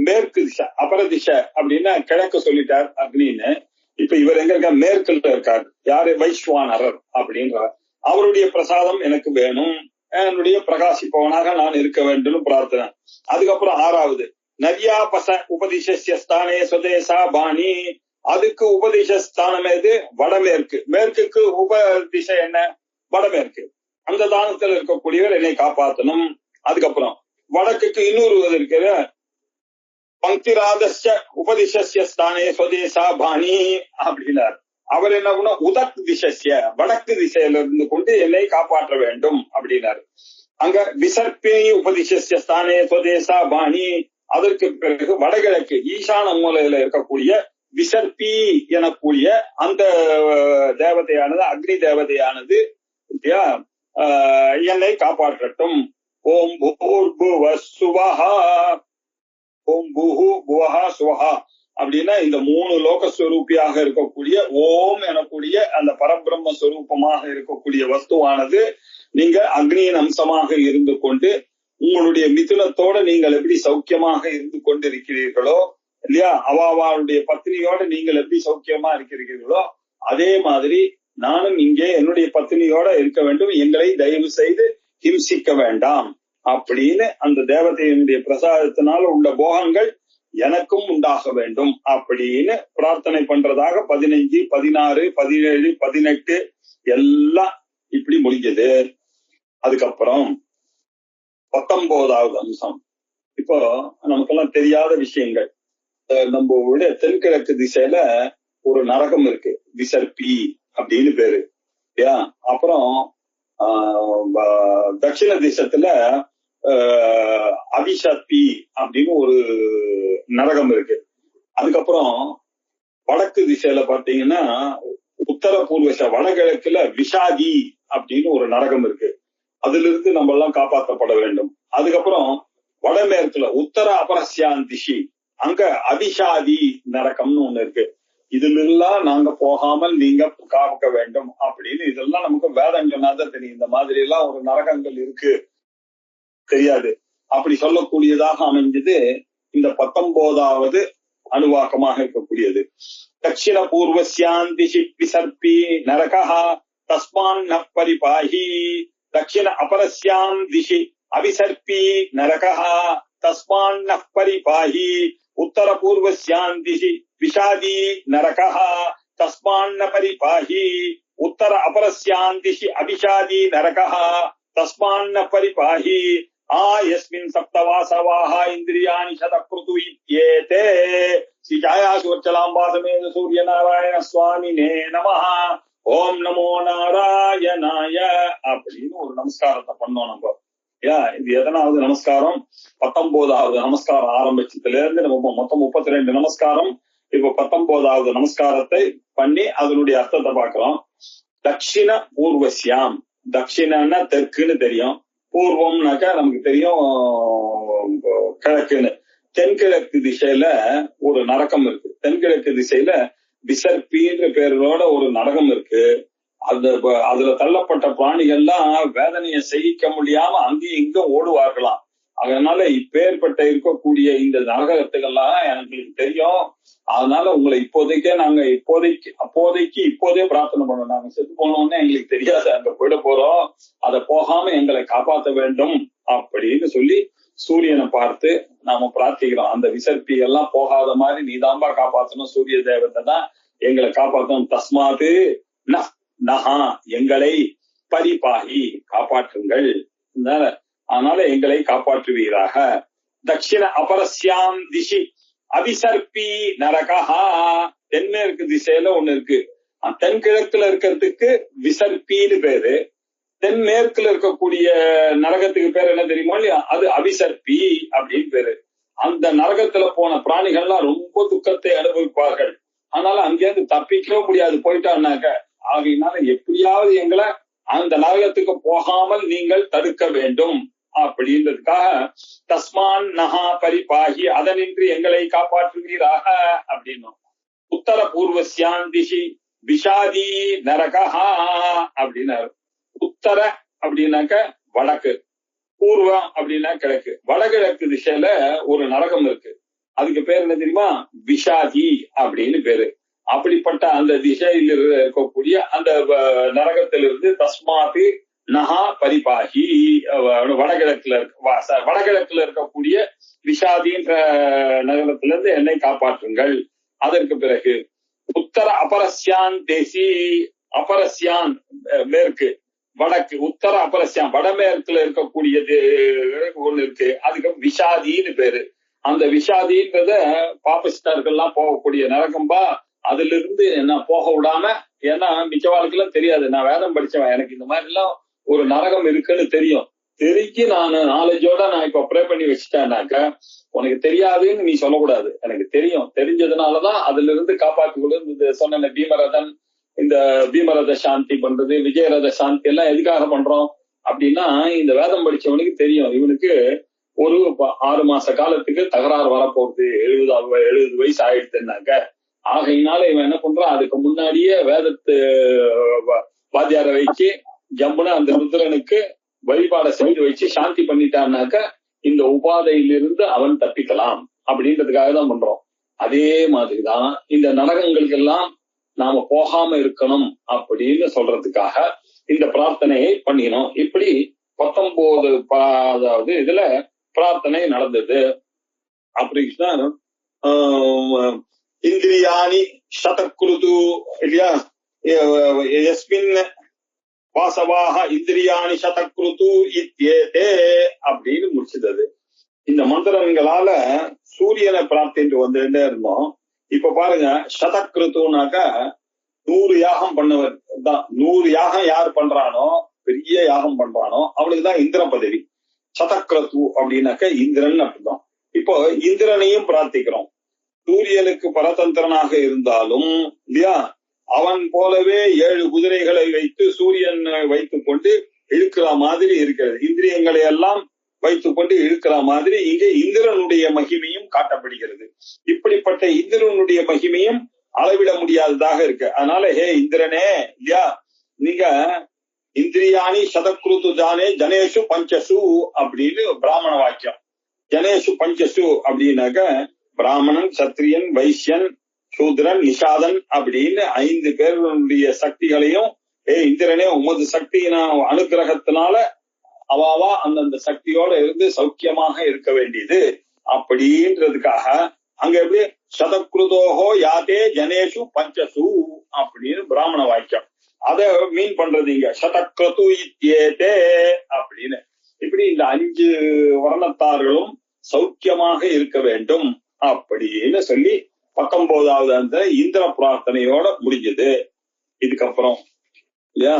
மேற்கு திசை, அபர திசை அப்படின்னா கிழக்கு சொல்லிட்டார் அக்னின்னு. இப்ப இவர் எங்க இருக்கார்? மேற்குல இருக்கார். யாரு? வைஸ்வானரர் அப்படின்றார். அவருடைய பிரசாதம் எனக்கு வேணும், என்னுடைய பிரகாசிப்பவனாக நான் இருக்க வேண்டும் பிரார்த்தனை. அதுக்கப்புறம் 6வது நரியாபச உபதிசஸ்ய ஸ்தானே சுதேசா பாணி. அதுக்கு உபதிசஸ்தானம் எது? வடமேற்கு. மேற்குக்கு உபதிசை என்ன? வடமேற்கு. அந்த தானத்தில் இருக்கக்கூடியவர் என்னை காப்பாற்றணும். அதுக்கப்புறம் வடக்குக்கு இன்னொரு இருக்கிற பங்கிராதஸ்ய உபதிசஸ்ய ஸ்தானே சுதேசா பாணி அப்படின்னார். அவர் என்ன பண்ண? உதக் திசஸ்ய, வடக்கு திசையில இருந்து கொண்டு என்னை காப்பாற்ற வேண்டும் அப்படின்னாரு. அங்க விசர்பே உபதிசஸ்ய ஸ்தானே சுதேசா பாணி. அதற்கு பிறகு வடகிழக்கு ஈசான மூலையில இருக்கக்கூடிய விசர்பி எனக்கூடிய அந்த தேவதையானது, அக்னி தேவதையானது என்னை காப்பாற்றட்டும். ஓம் பூர்புவ சுவஹா, ஓம் பூஹு புவஹா சுவஹா அப்படின்னா இந்த 3 லோகஸ்வரூபியாக இருக்கக்கூடிய ஓம் எனக்கூடிய அந்த பரபிரம்ம ஸ்வரூபமாக இருக்கக்கூடிய வஸ்துவானது நீங்க அக்னியின் அம்சமாக இருந்து கொண்டு உங்களுடைய மிதுனத்தோட நீங்கள் எப்படி சௌக்கியமாக இருந்து கொண்டிருக்கிறீர்களோ இல்லையா, அவளுடைய பத்னியோட நீங்கள் எப்படி சௌக்கியமா இருக்கிறீர்களோ அதே மாதிரி நானும் இங்கே என்னுடைய பத்னியோட இருக்க வேண்டும், எங்களை தயவு செய்து ஹிம்சிக்க வேண்டாம் அப்படின்னு அந்த தேவதையினுடைய பிரசாதத்தினால உள்ள போகங்கள் எனக்கும் உண்டாக வேண்டும் அப்படின்னு பிரார்த்தனை பண்றதாக 15, 16, 17, 18 எல்லாம் இப்படி முடிஞ்சது. அதுக்கப்புறம் 19வது அம்சம். இப்போ நமக்கெல்லாம் தெரியாத விஷயங்கள். நம்மளோட தென்கிழக்கு திசையில ஒரு நரகம் இருக்கு, விசர்பி அப்படின்னு பேரு. அப்புறம் தட்சிண திசத்துல அபிஷப்பி அப்படின்னு ஒரு நரகம் இருக்கு. அதுக்கப்புறம் வடக்கு திசையில பாத்தீங்கன்னா உத்தர பூர்வ வடகிழக்குல விஷாதி அப்படின்னு ஒரு நரகம் இருக்கு. அதுல இருந்து நம்ம எல்லாம் காப்பாற்றப்பட வேண்டும். அதுக்கப்புறம் வடமேற்குல உத்தர அபரஸ்யாந்திஷி அங்க அபிஷாதி நரகம்னு ஒண்ணு இருக்கு. இதுல எல்லாம் நாங்க போகாமல் நீங்க காக்க வேண்டும் அப்படின்னு இதெல்லாம் நமக்கு வேதம் சொன்னாதான் தெரியும். இந்த மாதிரி எல்லாம் ஒரு நரகங்கள் இருக்கு தெரியாது. அப்படி சொல்லக்கூடியதாக அமைஞ்சது இந்த 19வது அணுவாக்கமாக இருக்கக்கூடியது. தட்சிண பூர்வஸ்யாந்திஷி விசர்ப்பி நரகா தஸ்மான் ந பரிபாஹி. தட்சிண அபரஸ்யாம் திஷி அவிசர்ப்பி நரகா தஸ்மான் ந பரிபாஹி. உத்தர பூர்வஸ்யாம் திஷி விஷாதி நரகா தஸ்மான் ந பரிபாஹி. உத்தர அபரஸ்யாம் திஷி அபிஷாதி நரகா தஸ்மான் ந பரிபாஹி. यस्मिन् सप्तवासवाः इन्द्रियाणि शतक्रतु इत्येते. श्री छायासुवर्चलाम्बासमेत सूर्यनारायण स्वामिने नमः. ஓம் நமோ நாராயணாய அப்படின்னு ஒரு நமஸ்காரத்தை பண்ணோம் நம்ம. இது எதனாவது நமஸ்காரம்? 19வது நமஸ்காரம் ஆரம்பிச்சதுல இருந்து நம்ம மொத்தம் 32 நமஸ்காரம். இப்ப 19வது நமஸ்காரத்தை பண்ணி அதனுடைய அர்த்தத்தை பார்க்கிறோம். தட்சிண பூர்வஸ்யாம், தட்சிணன்னா தெற்குன்னு தெரியும், பூர்வம்னாக்கா நமக்கு தெரியும் கிழக்குன்னு. தென்கிழக்கு திசையில ஒரு நரகம் இருக்கு. தென்கிழக்கு திசையில விசர்ப்பின்ற பேரோட ஒரு நரகம் இருக்கு. அதுல தள்ளப்பட்ட பிராணிகள்லாம் வேதனையை சகிக்க முடியாம அங்கேயும் இங்கும் ஓடுவார்களாம். அதனால இப்பேற்பட்ட இருக்கக்கூடிய இந்த நரகத்துக்கெல்லாம் எனக்கு தெரியும். அதனால உங்களை நாங்க இப்போதே பிரார்த்தனை பண்ணோம். நாங்க செத்து போனோம்னு எங்களுக்கு தெரியாது, அங்க போயிட போறோம், அதை போகாம எங்களை காப்பாற்ற வேண்டும் அப்படின்னு சொல்லி சூரியனை பார்த்து நாம பிரார்த்திக்கிறோம். அந்த விசர்ப்பி எல்லாம் போகாத மாதிரி நீதாம்பா காப்பாற்றணும், சூரிய தேவத்தை தான் எங்களை காப்பாற்றணும். தஸ்மாது நஹா எங்களை பரிபாகி காப்பாற்றுங்கள், அதனால எங்களை காப்பாற்றுவீராக. தட்சிண அபரஸ்யாம் திஷி அபிசர்ப்பி நரகா. தென்மேற்கு திசையில ஒண்ணு இருக்கு. தென்கிழக்குல இருக்கிறதுக்கு விசர்ப்பின்னு பேரு. தென்மேற்குல இருக்கக்கூடிய நரகத்துக்கு பேர் என்ன தெரியுமா இல்லையா? அது அபிசர்ப்பி அப்படின்னு பேரு. அந்த நரகத்துல போன பிராணிகள்லாம் ரொம்ப துக்கத்தை அனுபவிப்பார்கள். அதனால அங்கேருந்து தப்பிக்கவே முடியாது போயிட்டான்னாக்க. ஆகையினால எப்படியாவது எங்களை அந்த நரகத்துக்கு போகாமல் நீங்கள் தடுக்க வேண்டும் அப்படின்றதுக்காக தஸ்மான் நஹா பரிபாகி, அதனின்று எங்களை காப்பாற்றுவீராக அப்படின்னும். உத்தர பூர்வஸ்யாம் திஷி விஷாதி நரகா அப்படின்னாரு. உத்தர அப்படின்னாக்க வடக்கு, பூர்வம் அப்படின்னா கிழக்கு. வடகிழக்கு திசையில ஒரு நரகம் இருக்கு. அதுக்கு பேர் என்ன தெரியுமா? விஷாதி அப்படின்னு பேரு. அப்படிப்பட்ட அந்த திசையில் இருக்கக்கூடிய அந்த நரகத்திலிருந்து தஸ்மாத்து நஹா பரிபாகி, வடகிழக்குல இருக்கக்கூடிய விஷாதின்ற நகரத்திலிருந்து என்னை காப்பாற்றுங்கள். அதற்கு பிறகு உத்தர அபரஸ்யான் தேசி, அபரஸ்யான் மேற்கு, வடக்கு, உத்தர அபரஸ்யான் வடமேற்குல இருக்கக்கூடியது ஒண்ணு இருக்கு. அதுக்கு விஷாதின்னு பேரு. அந்த விஷாதின்றத பாபிஸ்டர்கள்லாம் போகக்கூடிய நரகம்பா. அதுல இருந்து என்ன போக விடாம, ஏன்னா மிச்ச வாழ்க்கைலாம் தெரியாது, நான் வேதம் படிச்சவன், எனக்கு இந்த மாதிரி எல்லாம் ஒரு நரகம் இருக்குன்னு தெரியும். தெரிஞ்சு நான் நாலேஜோட நான் இப்ப ப்ரே பண்ணி வச்சுட்டேன்னாக்க, உனக்கு தெரியாதுன்னு நீ சொல்லக்கூடாது, எனக்கு தெரியும், தெரிஞ்சதுனாலதான் அதுல இருந்து காப்பாற்றிக்கொண்டு சொன்ன பீமரதன், இந்த பீமரத சாந்தி பண்றது, விஜயரத சாந்தி எல்லாம் எதுக்காக பண்றோம் அப்படின்னா, இந்த வேதம் படிச்சவனுக்கு தெரியும் இவனுக்கு ஒரு 6 மாச காலத்துக்கு தகராறு வரப்போகுது, 70 வயசு ஆயிடுச்சுன்னாக்க. ஆகையினால இவன் என்ன பண்றான், அதுக்கு முன்னாடியே வேதத்து வாத்தியார வச்சு ஜம்புன அந்த ருத்ரனுக்கு வழிபாட செஞ்சு வச்சு சாந்தி பண்ணிட்டான்னாக்க இந்த உபாதையிலிருந்து அவன் தப்பிக்கலாம் அப்படின்றதுக்காக தான் பண்றோம். அதே மாதிரிதான் இந்த நரகங்களுக்கெல்லாம் நாம போகாம இருக்கணும் அப்படின்னு சொல்றதுக்காக இந்த பிரார்த்தனையை பண்ணினோம். இப்படி 19 இதுல பிரார்த்தனை நடந்தது. அப்படின்னா இந்திரியாணி சதக்ருது இல்லையா, யஸ்மின் வாசவாக இந்திரியாணி சதக்ருது இத்யேதே அப்படின்னு முடிச்சது. இந்த மந்திரங்களால சூரியனை பிரார்த்திட்டு வந்துட்டே இருந்தோம். இப்ப பாருங்க, சதக்ருத்துனாக்க 100 யாகம் பண்ணவர் தான். 100 யாகம் யார் பண்றானோ, பெரிய யாகம் பண்றானோ அவனுக்குதான் இந்திர பதவி. சதக்ரது அப்படின்னாக்க இந்திரன் அப்படிதான். இப்போ இந்திரனையும் பிரார்த்திக்கிறோம். சூரியனுக்கு பரதந்திரனாக இருந்தாலும் இல்லையா, அவன் போலவே 7 குதிரைகளை வைத்து சூரியன் வைத்துக் கொண்டு இழுக்கிற மாதிரி இருக்கிறது. இந்திரியங்களை எல்லாம் வைத்துக்கொண்டு இருக்கிற மாதிரி இங்கே இந்திரனுடைய மகிமையும் காட்டப்படுகிறது. இப்படிப்பட்ட இந்திரனுடைய மகிமையும் அளவிட முடியாததாக இருக்கு. அதனால ஹே இந்திரனே இல்லையா, நீங்க இந்திரியாணி சதக்ருது ஜானே ஜனேஷு பஞ்சசு அப்படின்னு பிராமண வாக்கியம். ஜனேஷு பஞ்சசு அப்படின்னாக்க பிராமணன், சத்திரியன், வைசியன், சூத்ரன், நிஷாதன் அப்படின்னு 5 பேருடைய சக்திகளையும் இந்திரனே உமது சக்தியின அனுகிரகத்தினால அவாவா அந்தந்த சக்தியோட இருந்து சௌக்கியமாக இருக்க வேண்டியது அப்படின்றதுக்காக அங்க எப்படி சதக்ருதோஹோ யாதே ஜனேஷு பஞ்சசு அப்படின்னு பிராமண வாக்கியம். அதை மீன் பண்றது இங்க சதக்ரது இத்யேதே அப்படின்னு. இப்படி இந்த 5 வர்ணத்தார்களும் சௌக்கியமாக இருக்க வேண்டும் அப்படின்னு சொல்லி 19வது அந்த இந்திர பிரார்த்தனையோட முடிஞ்சது. இதுக்கப்புறம் இல்லையா,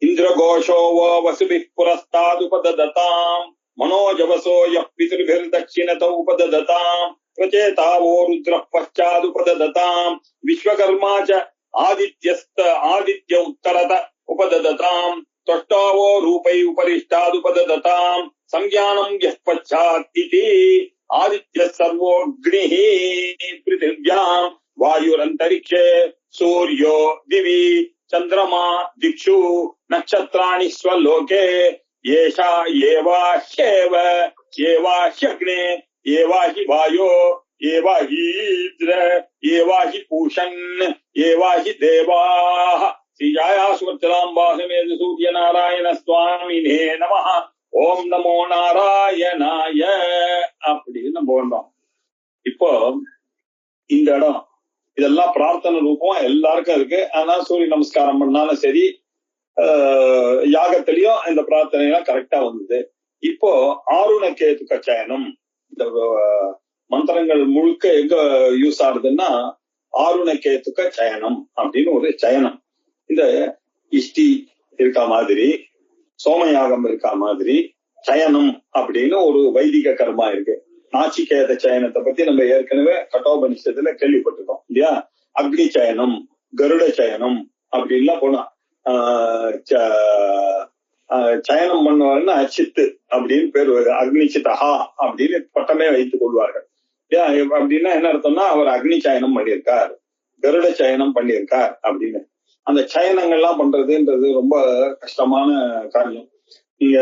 இந்திரகோஷோ வசுபி புரஸ்தாதுபததாம் மனோஜவசோ யப்பிதிர்பிர் தட்சிணதௌ உபததாம் த்வச்சேதாவோ ருத்ர பச்சாதுபததாம் விஸ்வகர்மா ச ஆதித்ய உத்தரத உபததாம் त्वष्टावो रूपै उपरिष्टादुपददताम् संज्ञानम् यः पश्चात् इति आदित्यः सर्वोऽग्निः पृथिव्याम् वायुरन्तरिक्षे सूर्यो दिवि चन्द्रमा दिक्षु नक्षत्राणि स्वलोके येषा एवाह्येव एवाह्यग्ने एवा हि वायो एवा हि इन्द्र एवा हि पूषन् एवा हि देवाः श्रीजायासुवर्चलाम्बासमेध सूर्य नारायण स्वामिने நமः ஓம் நமோ நாராயணாய அப்படின்னு நம்ம வந்தோம். இப்போ இந்த இடம் இதெல்லாம் பிரார்த்தனை ரூபம் எல்லாருக்கும் இருக்கு. ஆனா சூரிய நமஸ்காரம் பண்ணாலும் சரி, யாகத்திலையும் இந்த பிரார்த்தனை எல்லாம் கரெக்டா வந்தது. இப்போ ஆருணகேது கச்சயனம், இந்த மந்திரங்கள் முழுக்க எங்க யூஸ் ஆகுதுன்னா ஆருணகேதுக்க சயனம் அப்படின்னு ஒரு சயனம். இந்த இஷ்டி இருக்கா மாதிரி, சோமயாகம் இருக்கா மாதிரி சயனம் அப்படின்னு ஒரு வைதிக கர்மா இருக்கு. நாச்சிகேத சயனத்தை பத்தி நம்ம ஏற்கனவே கட்டோபனிஷத்துல கேள்விப்பட்டிருக்கோம் இல்லையா. அக்னி சயனம், கருட சயனம் அப்படின்லாம் போனா சயனம் பண்ணுவாருன்னா சித்து அப்படின்னு பேர், அக்னி சித்தஹா அப்படின்னு பட்டமே வைத்துக் கொள்வார்கள். அப்படின்னா என்ன அர்த்தம்னா அவர் அக்னி சயனம் பண்ணியிருக்கார், கருட சயனம் பண்ணியிருக்கார் அப்படின்னு. அந்த சயனங்கள்லாம் பண்றதுன்றது ரொம்ப கஷ்டமான காரியம். நீங்க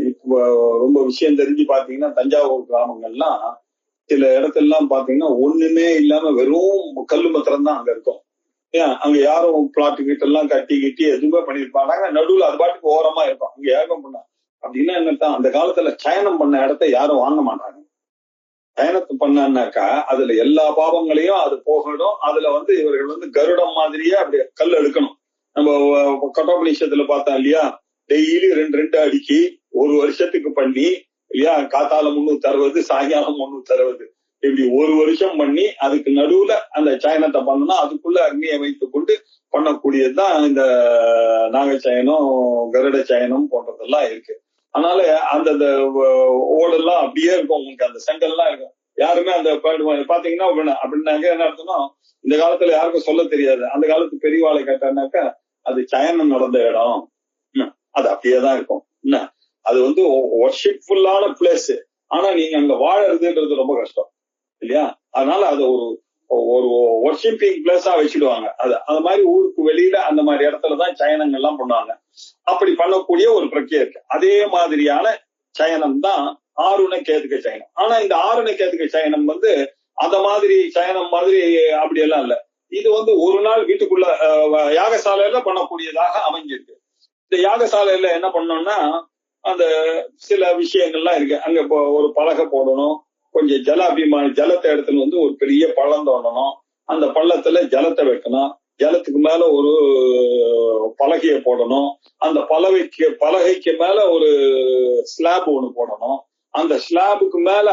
இப்போ ரொம்ப விஷயம் தெரிஞ்சு பாத்தீங்கன்னா தஞ்சாவூர் கிராமங்கள்லாம் சில இடத்துலாம் பாத்தீங்கன்னா ஒண்ணுமே இல்லாம வெறும் கல்லு மத்திரம் தான் அங்க இருக்கும். ஏன் அங்க யாரும் பிளாட்டு கிட்ட எல்லாம் கட்டி எதுவுமே பண்ணிருப்பாங்க, நடுவுல அது பாட்டுக்கு ஓரமா இருக்கும். அங்க யாரும் பண்ணா அப்படின்னா என்னத்தான், அந்த காலத்துல சயனம் பண்ண இடத்த யாரும் வாங்க மாட்டாங்க. சயனத்தை பண்ணாக்கா அதுல எல்லா பாவங்களையும் அது போகணும். அதுல இவர்கள் கருடம் மாதிரியே அப்படி கல் எடுக்கணும். நம்ம கட்டோபனிஷத்துல பார்த்தோம் இல்லையா, டெய்லி 2 அடிக்கி 1 வருஷத்துக்கு பண்ணி இல்லையா, காத்தால 360 சாயங்காலம் 360 இப்படி 1 வருஷம் பண்ணி அதுக்கு நடுவுல அந்த சயனத்தை பண்ணனா அதுக்குள்ள அக்னியை வைத்துக் கொண்டு பண்ணக்கூடியதுதான் இந்த நாகச்சயனம், கருட சயனம் போன்றதெல்லாம் இருக்கு. அதனால அந்த ஓடெல்லாம் அப்படியே இருக்கும், உங்களுக்கு அந்த செங்கல்லாம் இருக்கும். யாருமே அந்த பாத்தீங்கன்னா அப்படின்னாக்க என்ன அர்த்தம்னா, இந்த காலத்துல யாருக்கும் சொல்ல தெரியாது. அந்த காலத்து பெரியவாளை கேட்டானாக்கா அது சயனம் நடந்த இடம், அது அப்படியேதான் இருக்கும். என்ன அது வொர்ஷிப்ஃபுல்லான பிளேஸ். ஆனா நீங்க அங்க வாழறதுன்றது ரொம்ப கஷ்டம் இல்லையா. அதனால அது ஒரு வொர்ஷிப்பிங் பிளேஸா வச்சிடுவாங்க. அது மாதிரி ஊருக்கு வெளியில அந்த மாதிரி இடத்துலதான் சயனங்கள்லாம் பண்ணுவாங்க. அப்படி பண்ணக்கூடிய ஒரு பிரக்ரியை இருக்கு. அதே மாதிரியான சயனம் தான் ஆருணகேதுக சயனம். ஆனா இந்த ஆருணகேதுக சயனம் அந்த மாதிரி சயனம் மாதிரி அப்படி எல்லாம் இல்ல. இது ஒரு நாள் வீட்டுக்குள்ள யாகசாலையில பண்ணக்கூடியதாக அமைஞ்சிருக்கு. இந்த யாகசாலையில என்ன பண்ணோம்னா அந்த சில விஷயங்கள்லாம் இருக்கு. அங்க ஒரு பலகை போடணும், கொஞ்சம் ஜலத்தை எடுத்துன்னு ஒரு பெரிய பள்ளம் தோண்டணும், அந்த பள்ளத்துல ஜலத்தை வைக்கணும், ஜலத்துக்கு மேல ஒரு பலகையை போடணும், அந்த பலகைக்கு மேல ஒரு ஸ்லாப் ஒண்ணு போடணும், அந்த ஸ்லாபுக்கு மேல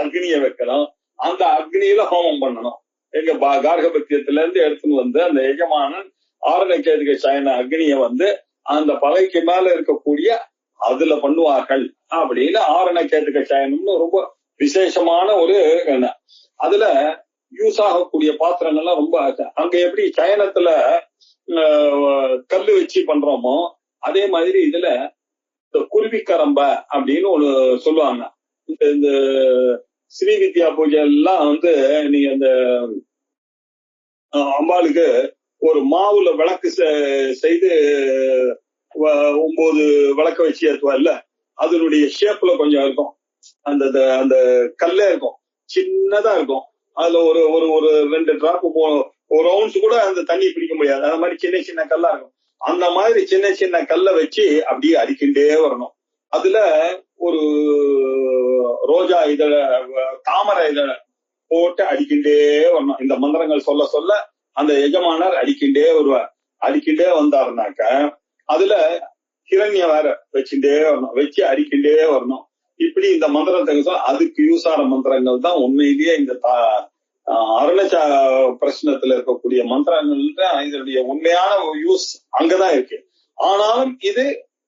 அக்னியை வைக்கணும், அந்த அக்னியில ஹோமம் பண்ணணும். எங்க கார்கபத்தியத்துல இருந்து எடுத்துன்னு அந்த எஜமானன் ஆருணகேதுக சயன அக்னியை அந்த பலகைக்கு மேல இருக்கக்கூடிய அதுல பண்ணுவார்கள் அப்படின்னு ஆருணகேதுக சயனம்னு ரொம்ப விசேஷமான ஒரு அதுல யூஸ் ஆகக்கூடிய பாத்திரங்கள்லாம் ரொம்ப. அங்க எப்படி சயனத்துல கல்லு வச்சு பண்றோமோ அதே மாதிரி இதுல இந்த குருவிக்கரம்ப அப்படின்னு ஒண்ணு சொல்லுவாங்க. இந்த ஸ்ரீ வித்யா பூஜை எல்லாம் வந்து நீங்க அந்த அம்பாளுக்கு ஒரு மாவுல விளக்கு செய்து 9 விளக்க வச்சு ஏற்றுவா இல்ல, அதனுடைய ஷேப்ல கொஞ்சம் இருக்கும். அந்த அந்த கல்லே இருக்கும், சின்னதா இருக்கும். அதுல ஒரு ஒரு ஒரு 2 டிராப் ஒரு ரவுண்ட்ஸ் கூட அந்த தண்ணி பிடிக்க முடியாது. அந்த மாதிரி சின்ன சின்ன கல்லா இருக்கும். அந்த மாதிரி சின்ன சின்ன கல்லை வச்சு அப்படியே அடிக்கின்றே வரணும். அதுல ஒரு ரோஜா இதழ, தாமரை இதழ போட்டு அடிக்கின்றே வரணும். இந்த மந்திரங்கள் சொல்ல சொல்ல அந்த எஜமானர் அடிக்கின்றே வருவார். அடிக்கின்றே வந்தாருனாக்க அதுல ஹிரண்ய வேற வச்சுட்டே வரணும், வச்சு அடிக்கின்றே வரணும். இப்படி இந்த மந்திரத்தை அதுக்கு யூஸ் ஆன மந்திரங்கள் தான் உண்மையிலேயே இந்த அருணச்ச பிரச்சனத்துல இருக்கக்கூடிய மந்திரங்கள் தான் இதனுடைய உண்மையான யூஸ் அங்கதான் இருக்கு. ஆனாலும் இது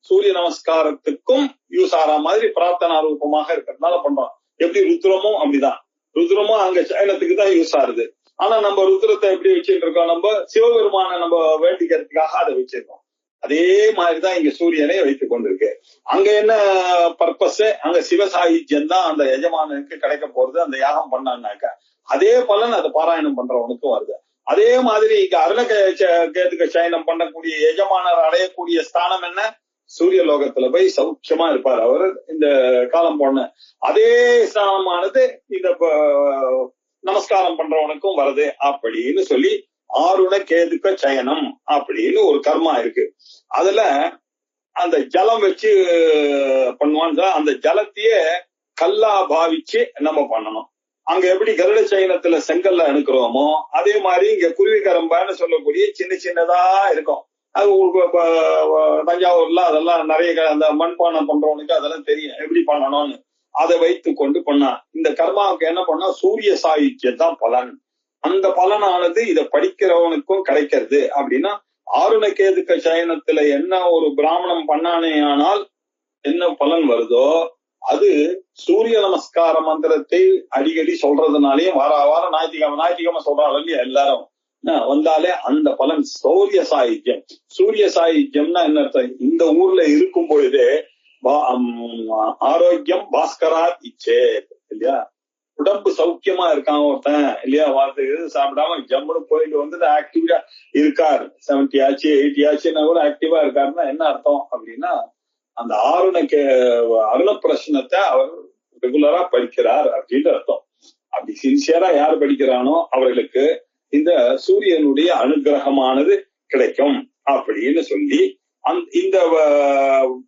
சூரிய நமஸ்காரத்துக்கும் யூஸ் ஆற மாதிரி பிரார்த்தனா ரூபமாக இருக்கிறதுனால பண்றோம். எப்படி ருத்ரமும் அப்படிதான், ருத்ரமும் அங்க சைனத்துக்கு தான் யூஸ் ஆகுது. ஆனா நம்ம ருத்ரத்தை எப்படி வச்சுட்டு இருக்கோம், நம்ம சிவபெருமான நம்ம வேண்டிக்கிறதுக்காக அதை வச்சிருக்கோம். அதே மாதிரிதான் இங்க சூரியனை வைத்துக் கொண்டிருக்கு. அங்க என்ன பர்பஸ், அங்க சிவசாகித்யம் தான் அந்த எஜமானுக்கு கிடைக்க போறது. அந்த யாகம் பண்ணான்னாக்க அதே பலன் அது பாராயணம் பண்றவனுக்கும் வருது. அதே மாதிரி இங்க அருணகேதுக சயனம் பண்ணக்கூடிய எஜமானர் அடையக்கூடிய ஸ்தானம் என்ன, சூரிய லோகத்துல போய் சௌக்கியமா இருப்பார் அவர் இந்த காலம் போன. அதே ஸ்தானமானது இந்த நமஸ்காரம் பண்றவனுக்கும் வருது அப்படின்னு சொல்லி ஆருண கேதுக்க சயனம் அப்படின்னு ஒரு கர்மா இருக்கு. அதுல அந்த ஜலம் வச்சு பண்ணுவான். அந்த ஜலத்தையே கல்லா பாவிச்சு நம்ம பண்ணணும். அங்க எப்படி கருட சயனத்துல செங்கல்ல அணுக்கிறோமோ அதே மாதிரி இங்க குருவி கரம்பான்னு சொல்லக்கூடிய சின்ன சின்னதா இருக்கும். அது தஞ்சாவூர்ல அதெல்லாம் நிறைய அந்த மண்பானம் பண்றவனுக்கு அதெல்லாம் தெரியும் எப்படி பண்ணணும்னு. அதை வைத்து கொண்டு பண்ணா இந்த கர்மாவுக்கு என்ன பண்ணா சூரிய சாகித்யம் தான் பலன். அந்த பலனானது இதை படிக்கிறவனுக்கும் கிடைக்கிறது. அப்படின்னா ஆருண கேதுக்க சயனத்துல என்ன ஒரு பிராமணம் பண்ணானே ஆனால் என்ன பலன் வருதோ அது சூரிய நமஸ்கார மந்திரத்தை அடிக்கடி சொல்றதுனாலயும் வார வாரம் ஞாயிற்றுக்கிழமை சொல்றாங்க இல்லையா எல்லாரும் வந்தாலே அந்த பலன் சூரிய சாகித்யம். சூரிய சாகித்யம்னா என்ன அர்த்தம், இந்த ஊர்ல இருக்கும் பொழுதே ஆரோக்கியம் பாஸ்கரா இச்சே இல்லையா, உடம்பு சௌக்கியமா இருக்கான் ஒருத்தன் இல்லையா, வார்த்தைக்கு சாப்பிடாம ஜம்முன்னு போயிட்டு வந்து ஆக்டிவா இருக்கார், 70 ஆச்சு 80 ஆச்சுன்னா கூட ஆக்டிவா இருக்காருன்னா என்ன அர்த்தம் அப்படின்னா அந்த அருண பிரச்சனத்தை அவர் ரெகுலரா படிக்கிறார் அப்படின்னு அர்த்தம். அப்படி சின்சியரா யார் படிக்கிறானோ அவர்களுக்கு இந்த சூரியனுடைய அனுகிரகமானது கிடைக்கும் அப்படின்னு சொல்லி இந்த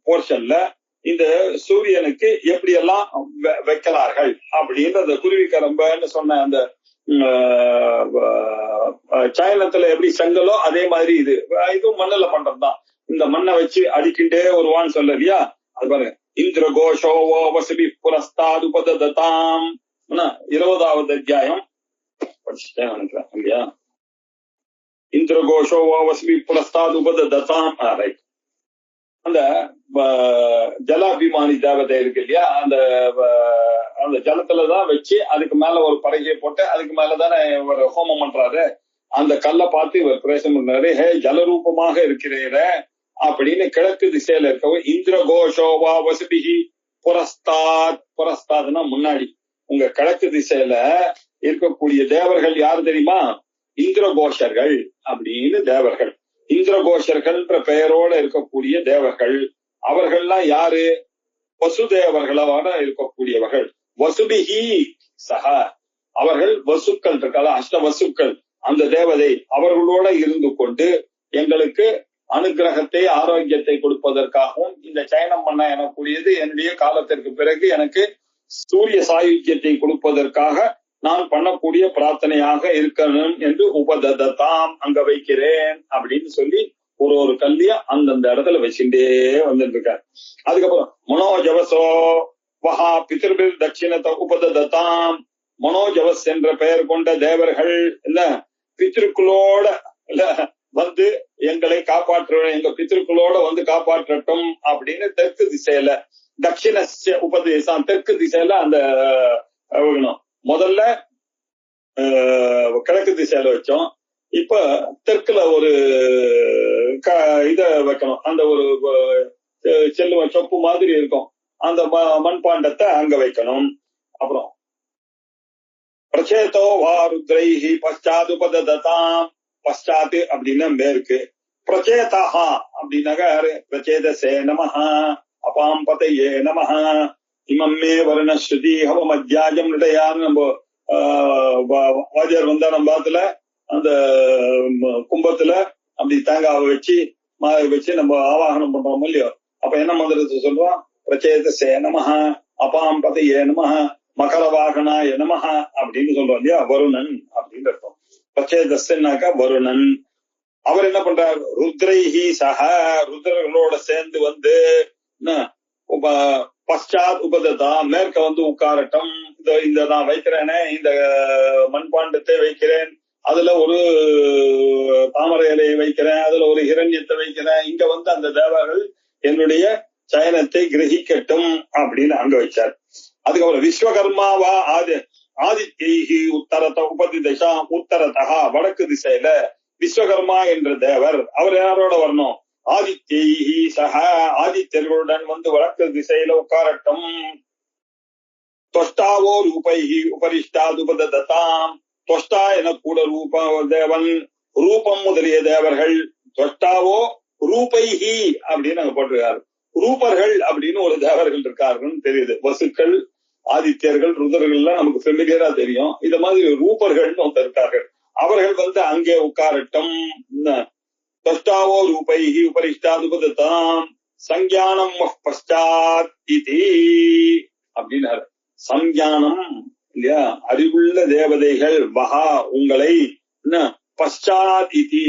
போர்ஷன்ல இந்த சூரியனுக்கு எப்படி எல்லாம் வைக்கிறார்கள் அப்படின்னு அந்த குருவிக்கரம்பன்னு சொன்ன அந்த சயனத்துல எப்படி செங்கலோ அதே மாதிரி இதுவும் மண்ணுல பண்றதுதான். இந்த மண்ணை வச்சு அடிக்கிட்டே வருவான்னு சொல்ல இல்லையா, அது பாருங்க. இந்திர கோஷோவோ வசபி புரஸ்தாது உபததாம் 20வது அத்தியாயம் படிச்சுட்டேன் நினைக்கிறேன் இல்லையா. இந்திர கோஷோவோ வசபி புரஸ்தாது உபததாம். ரைட். அந்த ஜலாபிமானி தேவதை இருக்கு இல்லையா, அந்த ஜலத்துலதான் வச்சு அதுக்கு மேல ஒரு பறகையை போட்டு அதுக்கு மேலதானே ஒரு ஹோமம் பண்றாரு. அந்த கல்லை பார்த்து இவர் பிரேசம் பண்றாரு, ஹே ஜலரூபமாக இருக்கிறீர அப்படின்னு கிழக்கு திசையில இருக்கவும் இந்திர கோஷோவா வசபிஹி புரஸ்தாத். புரஸ்தாத்னா முன்னாடி. உங்க கிழக்கு திசையில இருக்கக்கூடிய தேவர்கள் யாரு தெரியுமா, இந்திர கோஷர்கள் அப்படின்னு தேவர்கள். இந்திர கோஷர்கள்ன்ற பெயரோட இருக்கக்கூடிய தேவர்கள் அவர்கள்லாம் யாரு, வசுதேவர்களோட இருக்கக்கூடியவர்கள். வசுபிஹி சக, அவர்கள் வசுக்கள் இருக்காத அஷ்ட வசுக்கள், அந்த தேவதை அவர்களோட இருந்து கொண்டு எங்களுக்கு அனுகிரகத்தை ஆரோக்கியத்தை கொடுப்பதற்காகவும் இந்த சயனம் பண்ண எனக்கூடியது என்னுடைய காலத்திற்கு பிறகு எனக்கு சூரிய சாயுக்கியத்தை கொடுப்பதற்காக நான் பண்ணக்கூடிய பிரார்த்தனையாக இருக்கணும் என்று உபததாம் அங்க வைக்கிறேன் அப்படின்னு சொல்லி ஒரு கல்விய அந்தந்த இடத்துல வச்சுட்டே வந்துட்டு இருக்காரு. அதுக்கப்புறம் மனோஜவசோ வஹா பிதிர்பில் தட்சிணத்தை உபததாம். மனோஜவஸ் என்ற பெயர் கொண்ட தேவர்கள் இல்ல பித்திருக்களோட இல்ல வந்து எங்களை காப்பாற்ற, எங்க பித்திருக்களோட வந்து காப்பாற்றட்டும் அப்படின்னு தெற்கு திசையில தட்சிண உபதேசம் தெற்கு திசையில அந்த முதல்ல கிழக்கு திசையில வச்சோம். இப்ப தெற்குல ஒரு இத வைக்கணும். அந்த ஒரு செல்லுவன் சொப்பு மாதிரி இருக்கும். அந்த மண்பாண்டத்தை அங்க வைக்கணும். அப்புறம் பிரச்சேதோ வா ருத்ரைஹி பశ్చాத் உபதததாம். பశ్చాத் அப்படின்னா மேற்கு, பிரச்சேதா அப்படின்னாக்க பிரச்சேதசே நமஹ அபாம் பதயே நமஹ இமம் மே வருணஸ்ருதி ஹவம் அத்தியாயம் நிடையான்னு நம்ம வாத்தியார் வந்தா நம்ம பாத்துல அந்த கும்பத்துல அப்படி தேங்காவை வச்சு மாவை வச்சு நம்ம ஆவாகனம் பண்றோம் இல்லையோ, அப்ப என்ன மந்திரத்தை சொல்றோம்? பிரச்சேதசே நமஹ அபாம் பதயே நமஹ மகர வாகனாய நமஹ அப்படின்னு சொல்றோம் இல்லையா, வருணன் அப்படின்னு அர்த்தம். பிரச்சேதஸ்னாக்கா வருணன். அவர் என்ன பண்றார்? ருத்ரைஹி சஹ ருத்ரர்களோட சேர்ந்து வந்து பశ్చాத் உபததா மேற்க வந்து உட்காரட்டும். இந்த நான் வைக்கிறேனே இந்த மண்பாண்டத்தை வைக்கிறேன், அதுல ஒரு தாமரை இலையை வைக்கிறேன், அதுல ஒரு ஹிரண்யத்தை வைக்கிறேன், இங்க வந்து அந்த தேவர்கள் என்னுடைய சயனத்தை கிரகிக்கட்டும் அப்படின்னு அங்க வச்சார். அதுக்கப்புறம் விஸ்வகர்மாவா ஆதித்யைஹி உத்தரத உபதி திசா உத்தரதா வடக்கு திசையில விஸ்வகர்மா என்ற தேவர் அவர் யாரோட வரணும்? ஆதித்யைஹி சஹ ஆதித்யர்களுடன் வந்து வடக்கு திசையில உட்காரட்டும். தொஷ்டாவோ ரூபைஹி உபரிஷ்டாத் உபதததாம். தொஷ்டா என கூட ரூப தேவன், ரூபம் முதலிய தேவர்கள். தொஷ்டாவோ ரூபைஹி அப்படின்னு அங்க போட்டிருக்காரு. ரூபர்கள் அப்படின்னு ஒரு தேவர்கள் இருக்காருன்னு தெரியுது. வசுக்கள், ஆதித்யர்கள், ருதர்கள் நமக்கு ஃபெமிலியரா தெரியும். இந்த மாதிரி ரூபர்கள்னு ஒருத்தர் இருக்கார்கள். அவர்கள் வந்து அங்கே உட்காரட்டும். தொஷ்டாவோ ரூபைஹி உபரிஷ்டாத் உபதததாம் சஞ்ஞானம் பశ్చాத் இதி அப்படின்னாரு. சஞ்ஞானம் இல்லையா, அறிவுள்ள தேவதைகள், வஹா உங்களை, பశ్చాத் இதி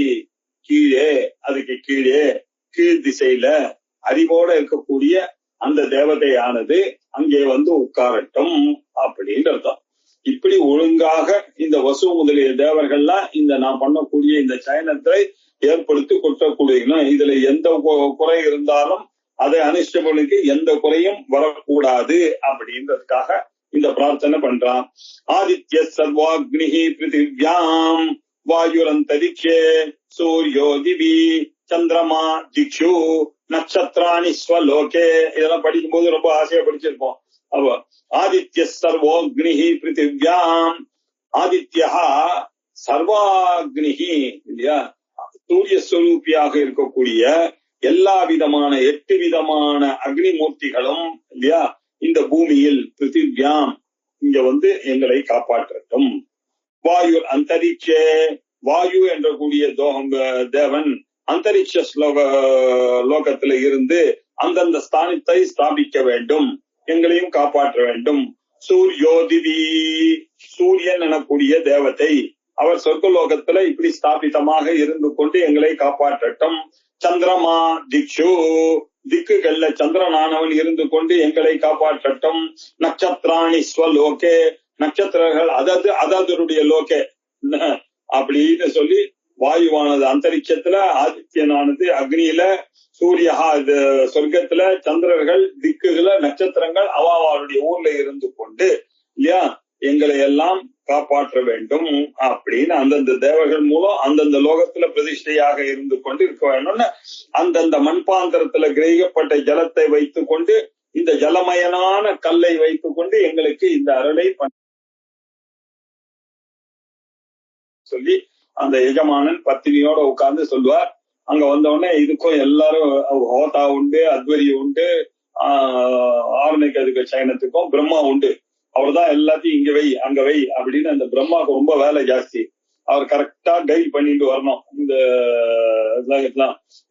கீழே, அதுக்கு கீழே கீழ் திசையில அறிவோட இருக்கக்கூடிய அந்த தேவதையானது அங்கே வந்து உட்காரட்டும் அப்படின்னு அர்த்தம். இப்படி ஒழுங்காக இந்த வசு முதலிய தேவர்கள்லாம் இந்த நான் பண்ணக்கூடிய இந்த சயனத்தை ஏற்படுத்தி கொட்டக்கூடிய, இதுல எந்த குறை இருந்தாலும் அதை அனுஷ்டபனுக்கு எந்த குறையும் வரக்கூடாது அப்படின்றதுக்காக இந்த பிரார்த்தனை பண்றான். ஆதித்ய சர்வாக்னிஹி பிருத்திவ்யாம் வாயுரந்தரிக்ஷே சூர்யோ திவி சந்திரமா திக்ஷு நட்சத்திராணி ஸ்வலோகே. இதெல்லாம் படிக்கும் போது ரொம்ப ஆசையா படிச்சிருப்போம். அப்ப ஆதித்ய சர்வோக்னிஹி பிருத்திவ்யாம், ஆதித்யா சர்வாக்னிஹி இல்லையா, சூரிய ஸ்வரூபியாக இருக்கக்கூடிய எல்லா விதமான 8 விதமான அக்னி மூர்த்திகளும் இல்லையா இந்த பூமியில் பிருத்திவ்யாம் இங்க வந்து எங்களை காப்பாற்றட்டும். வாயு அந்தரிக்ஷே, வாயு என்ற கூடிய தேவன் அந்தரிக்ஷ லோகத்துல இருந்து அந்தந்த ஸ்தானத்தை ஸ்தாபிக்க வேண்டும், எங்களையும் காப்பாற்ற வேண்டும். சூர்யோதிவி, சூரியன் எனக்கூடிய தேவதை அவர் சொர்க்கலோகத்துல இப்படி ஸ்தாபிதமாக இருந்து கொண்டு எங்களை காப்பாற்றட்டும். சந்திரமா திக்ஷு, திக்குகள்ல சந்திரனானவன் இருந்து கொண்டு எங்களை காப்பாற்றட்டும். நட்சத்திராணி ஸ்வலோகே, நட்சத்திரங்கள் அதனுடைய லோகே அப்படின்னு சொல்லி வாயுவானது அந்தரிக்ஷத்துல, ஆதித்யனானது அக்னியில, சூரியஹா இது சொர்க்கத்துல, சந்திரர்கள் திக்குகளை, நட்சத்திரங்கள் அவளுடைய ஊர்ல இருந்து கொண்டு இல்லையா எங்களை எல்லாம் காப்பாற்ற வேண்டும் அப்படின்னு அந்தந்த தேவர்கள் மூலம் அந்தந்த லோகத்துல பிரதிஷ்டையாக இருந்து கொண்டு இருக்க வேணும்னு அந்தந்த மண்பாந்திரத்துல கிரகிக்கப்பட்ட ஜலத்தை வைத்துக் கொண்டு, இந்த ஜலமயனான கல்லை வைத்துக் கொண்டு எங்களுக்கு இந்த அருளை சொல்லி அந்த எஜமானன் பத்தினியோட உட்கார்ந்து சொல்லுவார். அங்க வந்தவுடனே இதுக்கும் எல்லாரும் ஹோதா உண்டு, அத்வரி உண்டு, ஆரணிக்க சயனத்துக்கும் பிரம்மா உண்டு. அவர் தான் எல்லாத்தையும் இங்க வை அங்க வை அப்படின்னு. அந்த பிரம்மாவுக்கு ரொம்ப வேலை ஜாஸ்தி. அவர் கரெக்டா கைட் பண்ணிட்டு வரணும். இந்த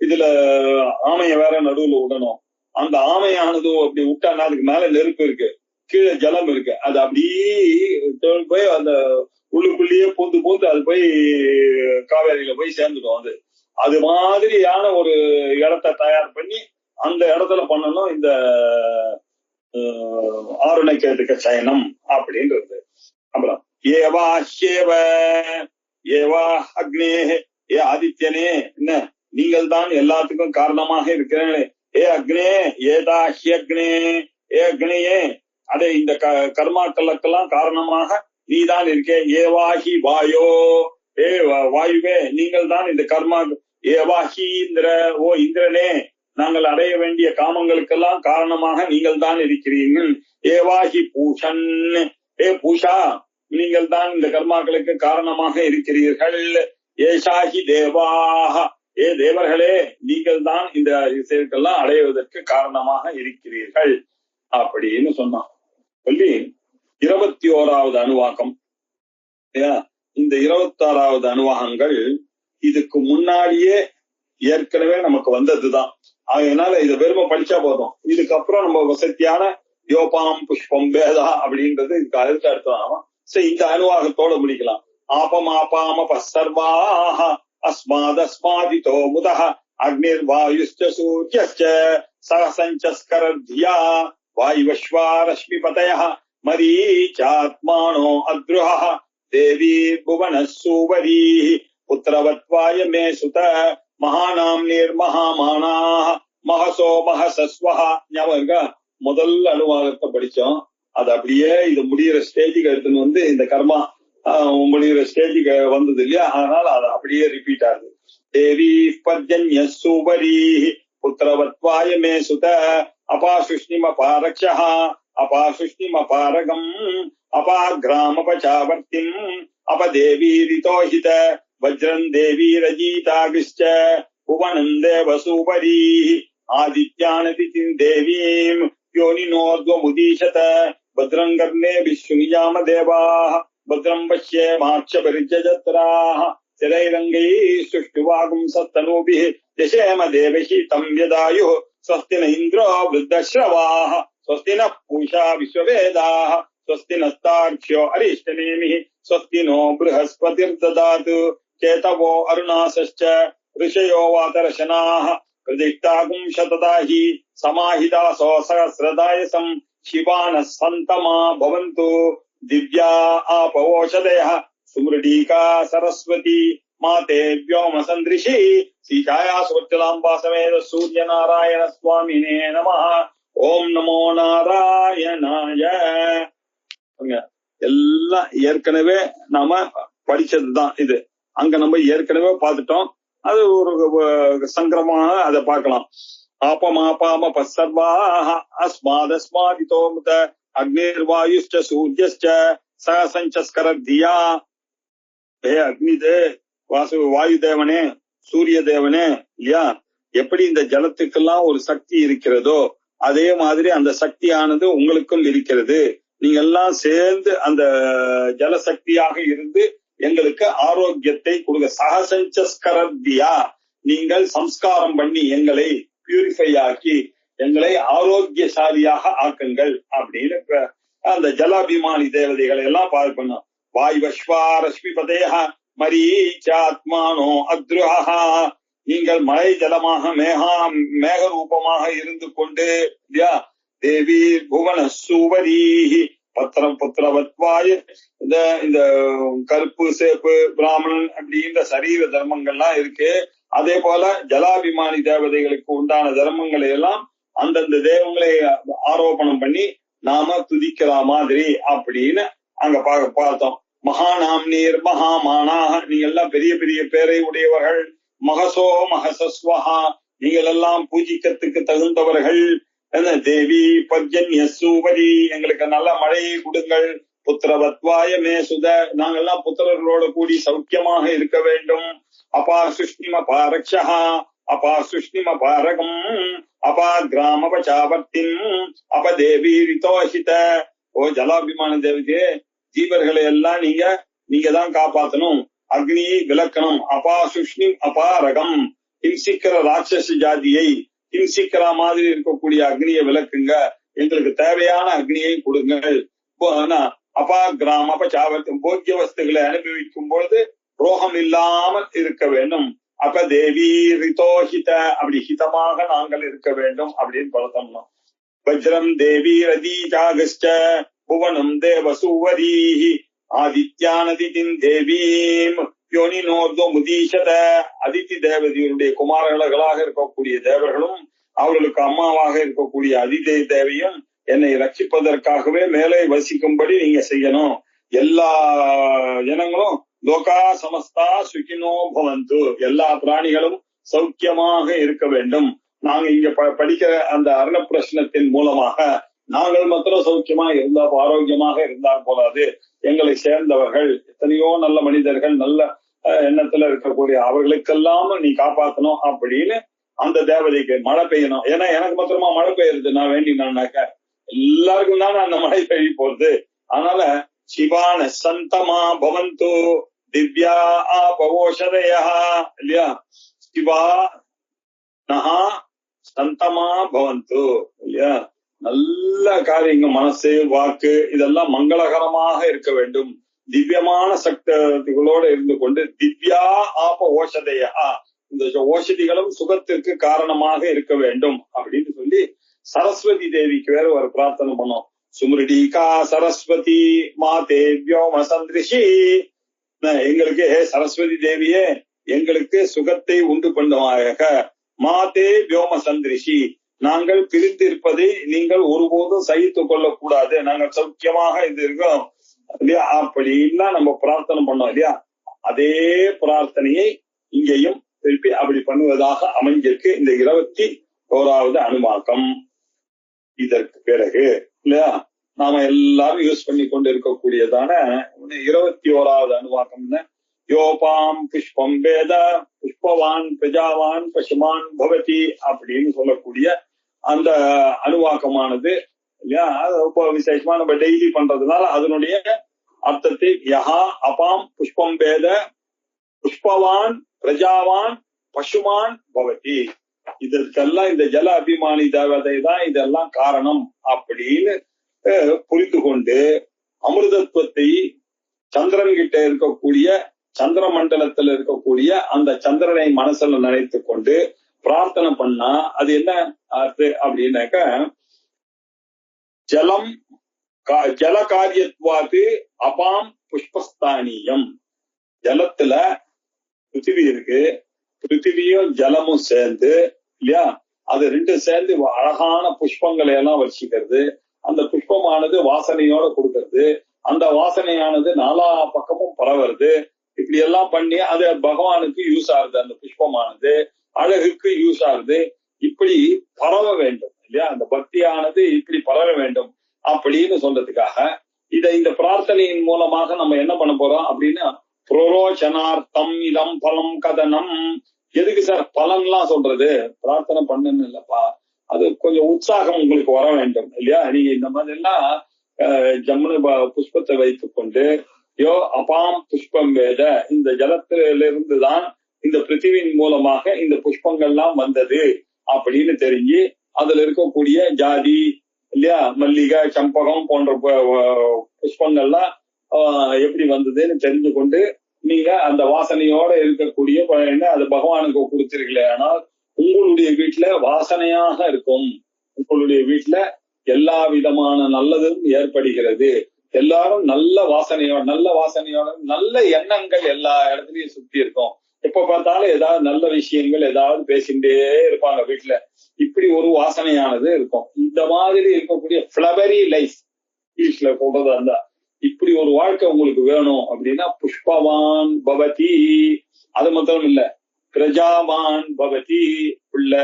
இதுல ஆமைய வேற நடுவுல விடணும். அந்த ஆமையானது அப்படி விட்டானா அதுக்கு மேல நெருப்பு இருக்கு, கீழே ஜலம் இருக்கு, அது அப்படியே போய் அந்த உள்ளுக்குள்ளேயே பூந்து அது போய் காவேரியில போய் சேர்ந்துடும். அது மாதிரியான ஒரு இடத்தை தயார் பண்ணி அந்த இடத்துல பண்ணணும் இந்த ஆருணைக்கேதுக்க சயனம் அப்படின்றது. அப்புறம் ஏவா ஹேவ ஏவா அக்னே, ஏ ஆதித்யனே, என்ன நீங்கள் தான் எல்லாத்துக்கும் காரணமாக இருக்கிறேன். ஏ அக்னே ஏதா ஹியக்னே, ஏ அக்னியே அதே இந்த கர்மாக்களுக்கெல்லாம் காரணமாக நீ தான் இருக்கே. ஏவாஹி வாயோ, ஏ வாயுவே நீங்கள் தான் இந்த கர்மா. ஏவாஹி இந்திர, ஓ இந்திரனே நாங்கள் அடைய வேண்டிய காமங்களுக்கெல்லாம் காரணமாக நீங்கள் தான் இருக்கிறீர்கள். ஏவாகி பூஷன், ஏ பூஷா, நீங்கள் தான் இந்த கர்மாக்களுக்கு காரணமாக இருக்கிறீர்கள். ஏஷாகி தேவாக, ஏ தேவர்களே, நீங்கள் தான் இந்த விஷயத்தெல்லாம் அடைவதற்கு காரணமாக இருக்கிறீர்கள் அப்படின்னு சொன்னான். சொல்லி 21வது அணுவாக்கம். இந்த 26வது அணுவாகங்கள் இதுக்கு முன்னாடியே ஏற்கனவே நமக்கு வந்ததுதான். அதனால இதை வெறுமை படிச்சா போதும். இதுக்கப்புறம் நம்ம வசதியான யோபாம் புஷ்பம் வேதா அப்படின்றது இதுக்கு அடுத்ததான். இந்த அணுவாகத்தோட முடிக்கலாம். ஆபமாபாம பசர்வாஹ அஸ்மாதஸ்மாதிதோ முதஹ அக்னிர்வாயுஷ்ச சூர்யஸ்ச சஹசஞ்சஸ்கரத்யா வாயுவஸ்வாரஸ்மிபதயः மரீச்சாத்மானோ அத்ருஹः தேவீர்புவனஸ்ஸூவரீः புத்திரவத்வாய மே சுத மகானாம் நிர்மஹாமானாः மகசோ மகசஸ்வஹ. ஞாபகம், முதல் அணுவாகத்தை படிச்சோம். அது அப்படியே இது முடிகிற ஸ்டேஜுக்கு எடுத்துன்னு வந்து இந்த கர்மா முடிகிற ஸ்டேஜுக்கு வந்தது இல்லையா, அதனால அது அப்படியே ரிப்பீட் ஆகுது. தேவி பர்ஜன்ய சூபரி புத்திரவத்வாய மே சுத அபாசுஷ்ணிம பாரக்ஷஹ அபாசுஷ்ணிம பாரகம் அபாக்ராமபசாவர்த்திம் அபதேவீரிதோஹித வஜ்ரம் தேவீரஜீதாகிஷ்ச புவனம் தேவசூபரி ஆதித்யானதிதிம் தேவீம் யோனினோர்த்வமுதீஷத பத்ரம் கர்ணே விஷ்ணுயாம தேவாः பத்ரம் பஷ்யேமாட்சபரிஜத்ராः சிரைரங்கைः சுஷ்டுவாகும் சத்தனூபிः யசேம தேவஹி தம் யதாயுः ஸ்வஸ்தி ந இந்திரோ விருத்தஸ்ரவாः ஸ்வஸ்தி ந பூஷா விஸ்வவேதாः ஸ்வஸ்தி நஸ்தார்க்ஷ்யோ அரிஷ்டநேமிः ஸ்வஸ்தி நோ ப்ருஹஸ்பதிர்ததாது கேதவோ அருணாசश्च ऋषयो वातरशनाः प्रतिष्ठागुं शतदाहि समाहितासो सहस्रदायसं शिवानः सन्तमा भवन्तु दिव्या आपवोषधयः सुमृडीका सरस्वती माते व्योमसन्दृशी सीताया सुवत्सलाम्बा समेत सूर्यनारायण स्वामिने नमः. ஓம் நமோ நாராயணாய. எல்லாம் ஏற்கனவே நாம படிச்சதுதான் இது. அங்க நம்ம ஏற்கனவே பார்த்துட்டோம். அது ஒரு சங்கிரமாக அதை பார்க்கலாம். ஆபமாபாம பசர்வாஹ அஸ்மாதஸ்மாதிதோ முத அக்னிர்வாயுஷ்ச சூர்யஸ்ச சஹசஞ்சஸ்கரத்யா. ஏ அக்னிதே, வாயு தேவனே, சூரிய தேவனே, இல்லையா, எப்படி இந்த ஜலத்துக்கெல்லாம் ஒரு சக்தி இருக்கிறதோ அதே மாதிரி அந்த சக்தியானது உங்களுக்கும் இருக்கிறது. நீங்க எல்லாம் சேர்ந்து அந்த ஜலசக்தியாக இருந்து எங்களுக்கு ஆரோக்கியத்தை கொடுங்க. சஹசஞ்சஸ்கரத்யா, நீங்கள் சம்ஸ்காரம் பண்ணி எங்களை பியூரிஃபை ஆக்கி எங்களை ஆரோக்கியசாலியாக ஆக்குங்கள் அப்படின்னு அந்த ஜலாபிமானி தேவதைகளை எல்லாம் பார்க்கணும். வாயுவஸ்வாரஸ்மிபதேஹ மரீச்சாத்மானோ அத்ருஹா, நீங்கள் மழை ஜலமாக மேக ரூபமாக இருந்து கொண்டு, இல்லையா, தேவீர் புவன சூவரீஹி பத்திரம் புத்திரவத்வாய, இந்த கருப்பு சேப்பு பிராமணன் அப்படின்ற சரீர தர்மங்கள்லாம் இருக்கு. அதே போல ஜலாபிமானி தேவதைகளுக்கு உண்டான தர்மங்களை எல்லாம் அந்தந்த தேவங்களை ஆரோபணம் பண்ணி நாம துதிக்கிற மாதிரி அப்படின்னு அங்க பார்த்தோம். மகானாம் நீர் மகாமானாக, நீங்க எல்லாம் பெரிய பெரிய பேரை உடையவர்கள். மகசோ மகசஸ்வஹா, நீங்கள் எல்லாம் பூஜிக்கத்துக்கு தகுந்தவர்கள். தேவி பர்ஜன்ய சூவரி, எங்களுக்கு நல்ல மழையை கொடுங்கள். புத்திரவத்வாய மே சுத, நாங்கெல்லாம் புத்திரர்களோட கூடி சௌக்கியமாக இருக்க வேண்டும். அப்பா சுஷ்ணிம பாரக்ஷா அப்பா சுஷ்ணிம பாரகம் அப்பா கிராமபசாவர்த்தின் அப்ப தேவி ரிதோஹித. ஓ ஜலாபிமான தேவிக்கு ஜீவர்களை எல்லாம் நீங்க தான் காப்பாத்தணும். அக்னி விளக்கணும். அப்பா சுஷ்ணி அபாரகம், ஹிம்சிக்கிற ராட்சச ஜாதியை ஹிம்சிக்கிற மாதிரி இருக்கக்கூடிய அக்னியை விளக்குங்க. எங்களுக்கு தேவையான அக்னியை கொடுங்கள். அப்பா கிராமபசாவர்த்தி, போக்கிய வஸ்துகளை அனுபவிக்கும் பொழுது ரோகம் இல்லாமல் இருக்க வேண்டும். அப்ப தேவி ரிதோஹித, அப்படி ஹிதமாக நாங்கள் இருக்க வேண்டும் அப்படின்னு பார்த்தோம்னா. வஜ்ரம் தேவி ரதீஜாகஸ்ச புவனம் தேவசூவரீஹி ஆதித்யானதிதின் தேவீம் யோனினோர்த்வமுதீஷத. அதித்தி தேவதையுடைய குமாரர்களாக இருக்கக்கூடிய தேவர்களும் அவர்களுக்கு அம்மாவாக இருக்கக்கூடிய அதிதே தேவையும் என்னை ரட்சிப்பதற்காகவே மேலே வசிக்கும்படி நீங்க செய்யணும். எல்லா ஜனங்களும் லோகா சமஸ்தா சுகினோ பவந்து, எல்லா பிராணிகளும் சௌக்கியமாக இருக்க வேண்டும். நாங்க இங்க படிக்கிற அந்த அர்ணப்பிரஷ்னத்தின் மூலமாக நாங்கள் மாத்திரம் சௌக்கியமா இருந்தா ஆரோக்கியமாக இருந்தால் போதாது, எங்களை சேர்ந்தவர்கள் எத்தனையோ நல்ல மனிதர்கள் நல்ல எண்ணத்துல இருக்கக்கூடிய அவர்களுக்கெல்லாம் நீ காப்பாற்றணும் அப்படின்னு அந்த தேவதைக்கு மழை பெய்யணும். ஏன்னா எனக்கு மாத்திரமா மழை பெய்யுறது நான் வேண்டினாக்க எல்லாருக்கும் தானே அந்த மழை பெய்ய போறது. அதனால சிவான சந்தமா பவந்து திவ்யா ஆபவோஷதயா இல்லையா, சிவா நகா சந்தமா பவந்து இல்லையா, நல்ல காரியங்கள் மனசு வாக்கு இதெல்லாம் மங்களகரமாக இருக்க வேண்டும், திவ்யமான சக்திகளோடு இருந்து கொண்டு திவ்யா ஆப ஓஷதையா இந்த ஓஷதிகளும் சுகத்திற்கு காரணமாக இருக்க வேண்டும் அப்படின்னு சொல்லி சரஸ்வதி தேவிக்கு வேற ஒரு பிரார்த்தனை பண்ணோம். சுமிருடிகா சரஸ்வதி மாதே வியோம சந்திரிஷி, எங்களுக்கு சரஸ்வதி தேவியே எங்களுக்கு சுகத்தை உண்டு பண்ணுவாயாக, மாதே வியோம சந்திரிஷி நாங்கள் பிரிந்து இருப்பதை நீங்கள் ஒருபோதும் சகித்துக் கொள்ளக்கூடாது, நாங்கள் சௌக்கியமாக இது இருக்கோம் இல்லையா அப்படின்னா நம்ம பிரார்த்தனை பண்ணோம் இல்லையா. அதே பிரார்த்தனையை இங்கேயும் திருப்பி அப்படி பண்ணுவதாக அமைஞ்சிருக்கு இந்த 21வது அணுவாக்கம். இதற்கு பிறகு இல்லையா நாம எல்லாரும் யூஸ் பண்ணி கொண்டு இருக்கக்கூடியதான 21வது அணுவாக்கம்னு யோபாம் புஷ்பம் வேத புஷ்பவான் பிரஜாவான் பசுமான் பவதி அப்படின்னு சொல்லக்கூடிய அந்த அணுவாக்கமானது இல்லையா, ரொம்ப விசேஷமா நம்ம டெய்லி பண்றதுனால அதனுடைய அர்த்தத்தை யஹா அபாம் புஷ்பம் வேத புஷ்பவான் பிரஜாவான் பசுமான் பவதி, இதற்கெல்லாம் இந்த ஜல அபிமானி தேவதை தான் இதெல்லாம் காரணம் அப்படின்னு புரிந்து கொண்டு அமிர்தத்துவத்தை சந்திரன் கிட்ட இருக்கக்கூடிய சந்திர மண்டலத்துல இருக்கக்கூடிய அந்த சந்திரனை மனசுல நினைத்து கொண்டு பிரார்த்தனை பண்ணா அது என்ன ஆச்சு அப்படின்னாக்க ஜலம் ஜல காரியத்வாது அபாம் புஷ்பஸ்தானியம், ஜலத்துல பிருத்திவி இருக்கு, பிருத்திவியும் ஜலமும் சேர்ந்து இல்லையா அது ரெண்டும் சேர்ந்து அழகான புஷ்பங்களை எல்லாம் வச்சுக்கிறது, அந்த புஷ்பமானது வாசனையோட கொடுக்கறது, அந்த வாசனையானது நாலா பக்கமும் பரவுறது, இப்படி எல்லாம் பண்ணி அது பகவானுக்கு யூஸ் ஆகுது, அந்த புஷ்பமானது அழகுக்கு யூஸ் ஆகுது, இப்படி பரவ வேண்டும் இல்லையா, அந்த பக்தியானது இப்படி பரவ வேண்டும் அப்படின்னு சொல்றதுக்காக இந்த பிரார்த்தனையின் மூலமாக நம்ம என்ன பண்ண போறோம் அப்படின்னா புரோரோச்சனார்த்தம் இதம் பலம் கதனம். எதுக்கு சார் பலன்லாம் சொல்றது, பிரார்த்தனை பண்ணுன்னு இல்லப்பா, அது கொஞ்சம் உற்சாகம் உங்களுக்கு வர வேண்டும் இல்லையா. நீங்க இந்த மாதிரி எல்லாம் ஜம்முனு புஷ்பத்தை வைத்துக் கொண்டு யோ அபாம் புஷ்பம் வேத, இந்த ஜலத்திலிருந்துதான் இந்த பிருத்திவின் மூலமாக இந்த புஷ்பங்கள்லாம் வந்தது அப்படின்னு தெரிஞ்சு அதுல இருக்கக்கூடிய ஜாதி இல்லையா மல்லிகை சம்பகம் போன்ற புஷ்பங்கள்லாம் எப்படி வந்ததுன்னு தெரிஞ்சு கொண்டு நீங்க அந்த வாசனையோட இருக்கக்கூடிய அது பகவானுக்கு கொடுத்திருக்கல, ஆனால் உங்களுடைய வீட்டுல வாசனையாக இருக்கும், உங்களுடைய வீட்டுல எல்லா விதமான நல்லதும் ஏற்படுகிறது, எல்லாரும் நல்ல வாசனையோட நல்ல எண்ணங்கள் எல்லா இடத்துலயும் சுத்தி இருக்கும், எப்ப பார்த்தாலும் ஏதாவது நல்ல விஷயங்கள் ஏதாவது பேசிட்டே இருப்பாங்க வீட்டுல, இப்படி ஒரு வாசனையானது இருக்கும். இந்த மாதிரி இருக்கக்கூடிய ஃபிளவரி லைஃப் இங்கிலீஷ்ல சொல்றது அந்த இப்படி ஒரு வாழ்க்கை உங்களுக்கு வேணும் அப்படின்னா புஷ்பவான் பவதி, அது மாத்திரம் இல்ல பிரஜாவான் பவதி, உள்ள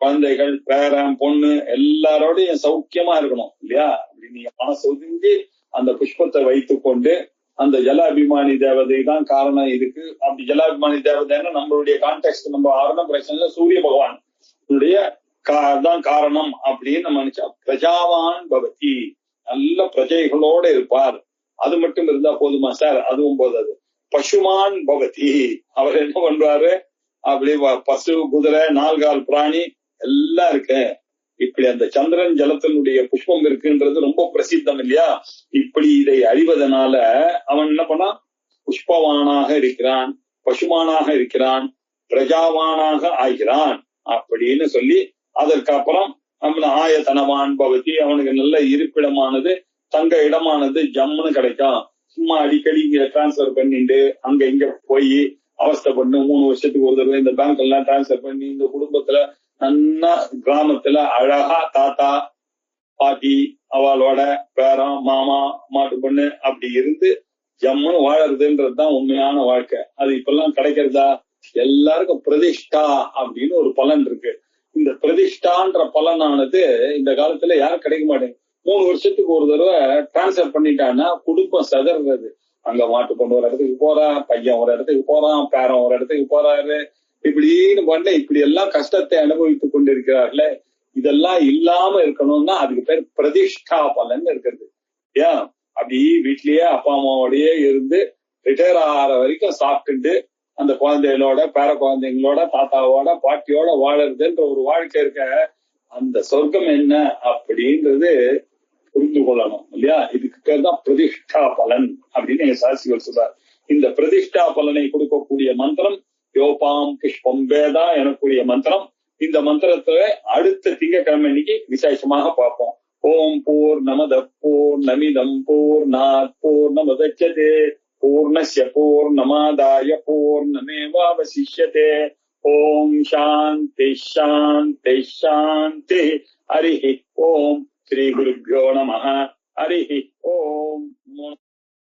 குழந்தைகள் பேரன் பொண்ணு எல்லாரோடையும் சௌக்கியமா இருக்கணும் இல்லையா. அப்படி நீங்க மனசு ஒதுங்கி அந்த புஷ்பத்தை வைத்துக் கொண்டு அந்த ஜல அபிமானி தேவதை தான் காரணம் இதுக்கு. அப்படி ஜலாபிமானி தேவதைன்னா நம்மளுடைய கான்டெக்ட் நம்ம ஆரண பிரச்சனைல சூரிய பகவான் தான் காரணம் அப்படின்னு நம்ம நினைச்சா பிரஜாவான் பவதி, நல்ல பிரஜைகளோட இருப்பார், அது மட்டும் இருந்தா போதுமா சார், அதுவும் போதாது. பசுமான் பவதி, அவர் என்ன பண்றாரு அப்படி பசு குதிரை நால்கால் பிராணி எல்லாம் இருக்கு, இப்படி அந்த சந்திரன் ஜலத்தினுடைய புஷ்பம் இருக்குன்றது ரொம்ப பிரசித்தம் இல்லையா. இப்படி இதை அறிவதனால அவன் என்ன பண்ணா புஷ்பவானாக இருக்கிறான், பசுமானாக இருக்கிறான், பிரஜாவானாக ஆகிறான் அப்படின்னு சொல்லி அதற்கு அப்புறம் நம்ம ஆயத்தனவான் பவதி, அவனுக்கு நல்ல இருப்பிடமானது தங்க இடமானது ஜம்முன்னு கிடைக்கும். சும்மா அடிக்கடி இங்க டிரான்ஸ்பர் பண்ணிட்டு அங்க இங்க போய் அவஸ்தை பண்ணு 3 வருஷத்துக்கு ஒரு தடவை இந்த பேங்க் எல்லாம் டிரான்ஸ்பர் பண்ணி இந்த குடும்பத்துல நல்லா கிராமத்துல அழகா தாத்தா பாட்டி அவளோட பேரன் மாமா மாட்டு பொண்ணு அப்படி இருந்து ஜம்முன்னு வாழறதுன்றதுதான் உண்மையான வாழ்க்கை. அது இப்பெல்லாம் கிடைக்கிறதா? எல்லாருக்கும் பிரதிஷ்டா அப்படின்னு ஒரு பலன் இருக்கு. இந்த பிரதிஷ்டான்ற பலனானது இந்த காலத்துல யாரும் கிடைக்க மாட்டேங்குது. 3 வருஷத்துக்கு ஒரு தடவை டிரான்ஸ்பர் பண்ணிட்டான்னா குடும்பம் சதறது. அங்க மாட்டு கொண்டு ஒரு இடத்துக்கு போறான், பையன் ஒரு இடத்துக்கு போறான், பேரன் ஒரு இடத்துக்கு போறாரு, இப்படின்னு பண்ண இப்படி எல்லாம் கஷ்டத்தை அனுபவித்துக் கொண்டிருக்கிறார்களே. இதெல்லாம் இல்லாம இருக்கணும்னா அதுக்கு பேர் பிரதிஷ்டா பலன் இருக்கிறது. ஏன் அப்படி வீட்லயே அப்பா அம்மாவோடயே இருந்து ரிட்டையர் ஆகிற வரைக்கும் சாப்பிட்டுட்டு அந்த குழந்தைகளோட பேர குழந்தைங்களோட தாத்தாவோட பாட்டியோட வாழறதுன்ற ஒரு வாழ்க்கை இருக்க, அந்த சொர்க்கம் என்ன அப்படின்றது புரிந்து கொள்ளணும் இல்லையா? இதுக்கு பேர் தான் பிரதிஷ்டா பலன் அப்படின்னு எங்க சாஸ்திரிகள் சொல்றார். இந்த பிரதிஷ்டா பலனை கொடுக்கக்கூடிய மந்திரம் யோபாம் புஷ்பம் வேதா எனக்கூடிய மந்திரம். இந்த மந்திரத்தை அடுத்த திங்கட்கிழமை இன்னைக்கு விசேஷமாக பார்ப்போம். ஓம் பூர்ணமத பூர்ணமிதம் பூர்ணாத் பூர்ணமுதச்யதே பூர்ணஸ்ய பூர்ணமாதாய பூர்ணமேவாவசிஷ்யதே. ஓம் சாந்தி சாந்தி சாந்தி. ஹரி ஓம். ஸ்ரீ குருभ्यो நமः. ஹரி ஓம்.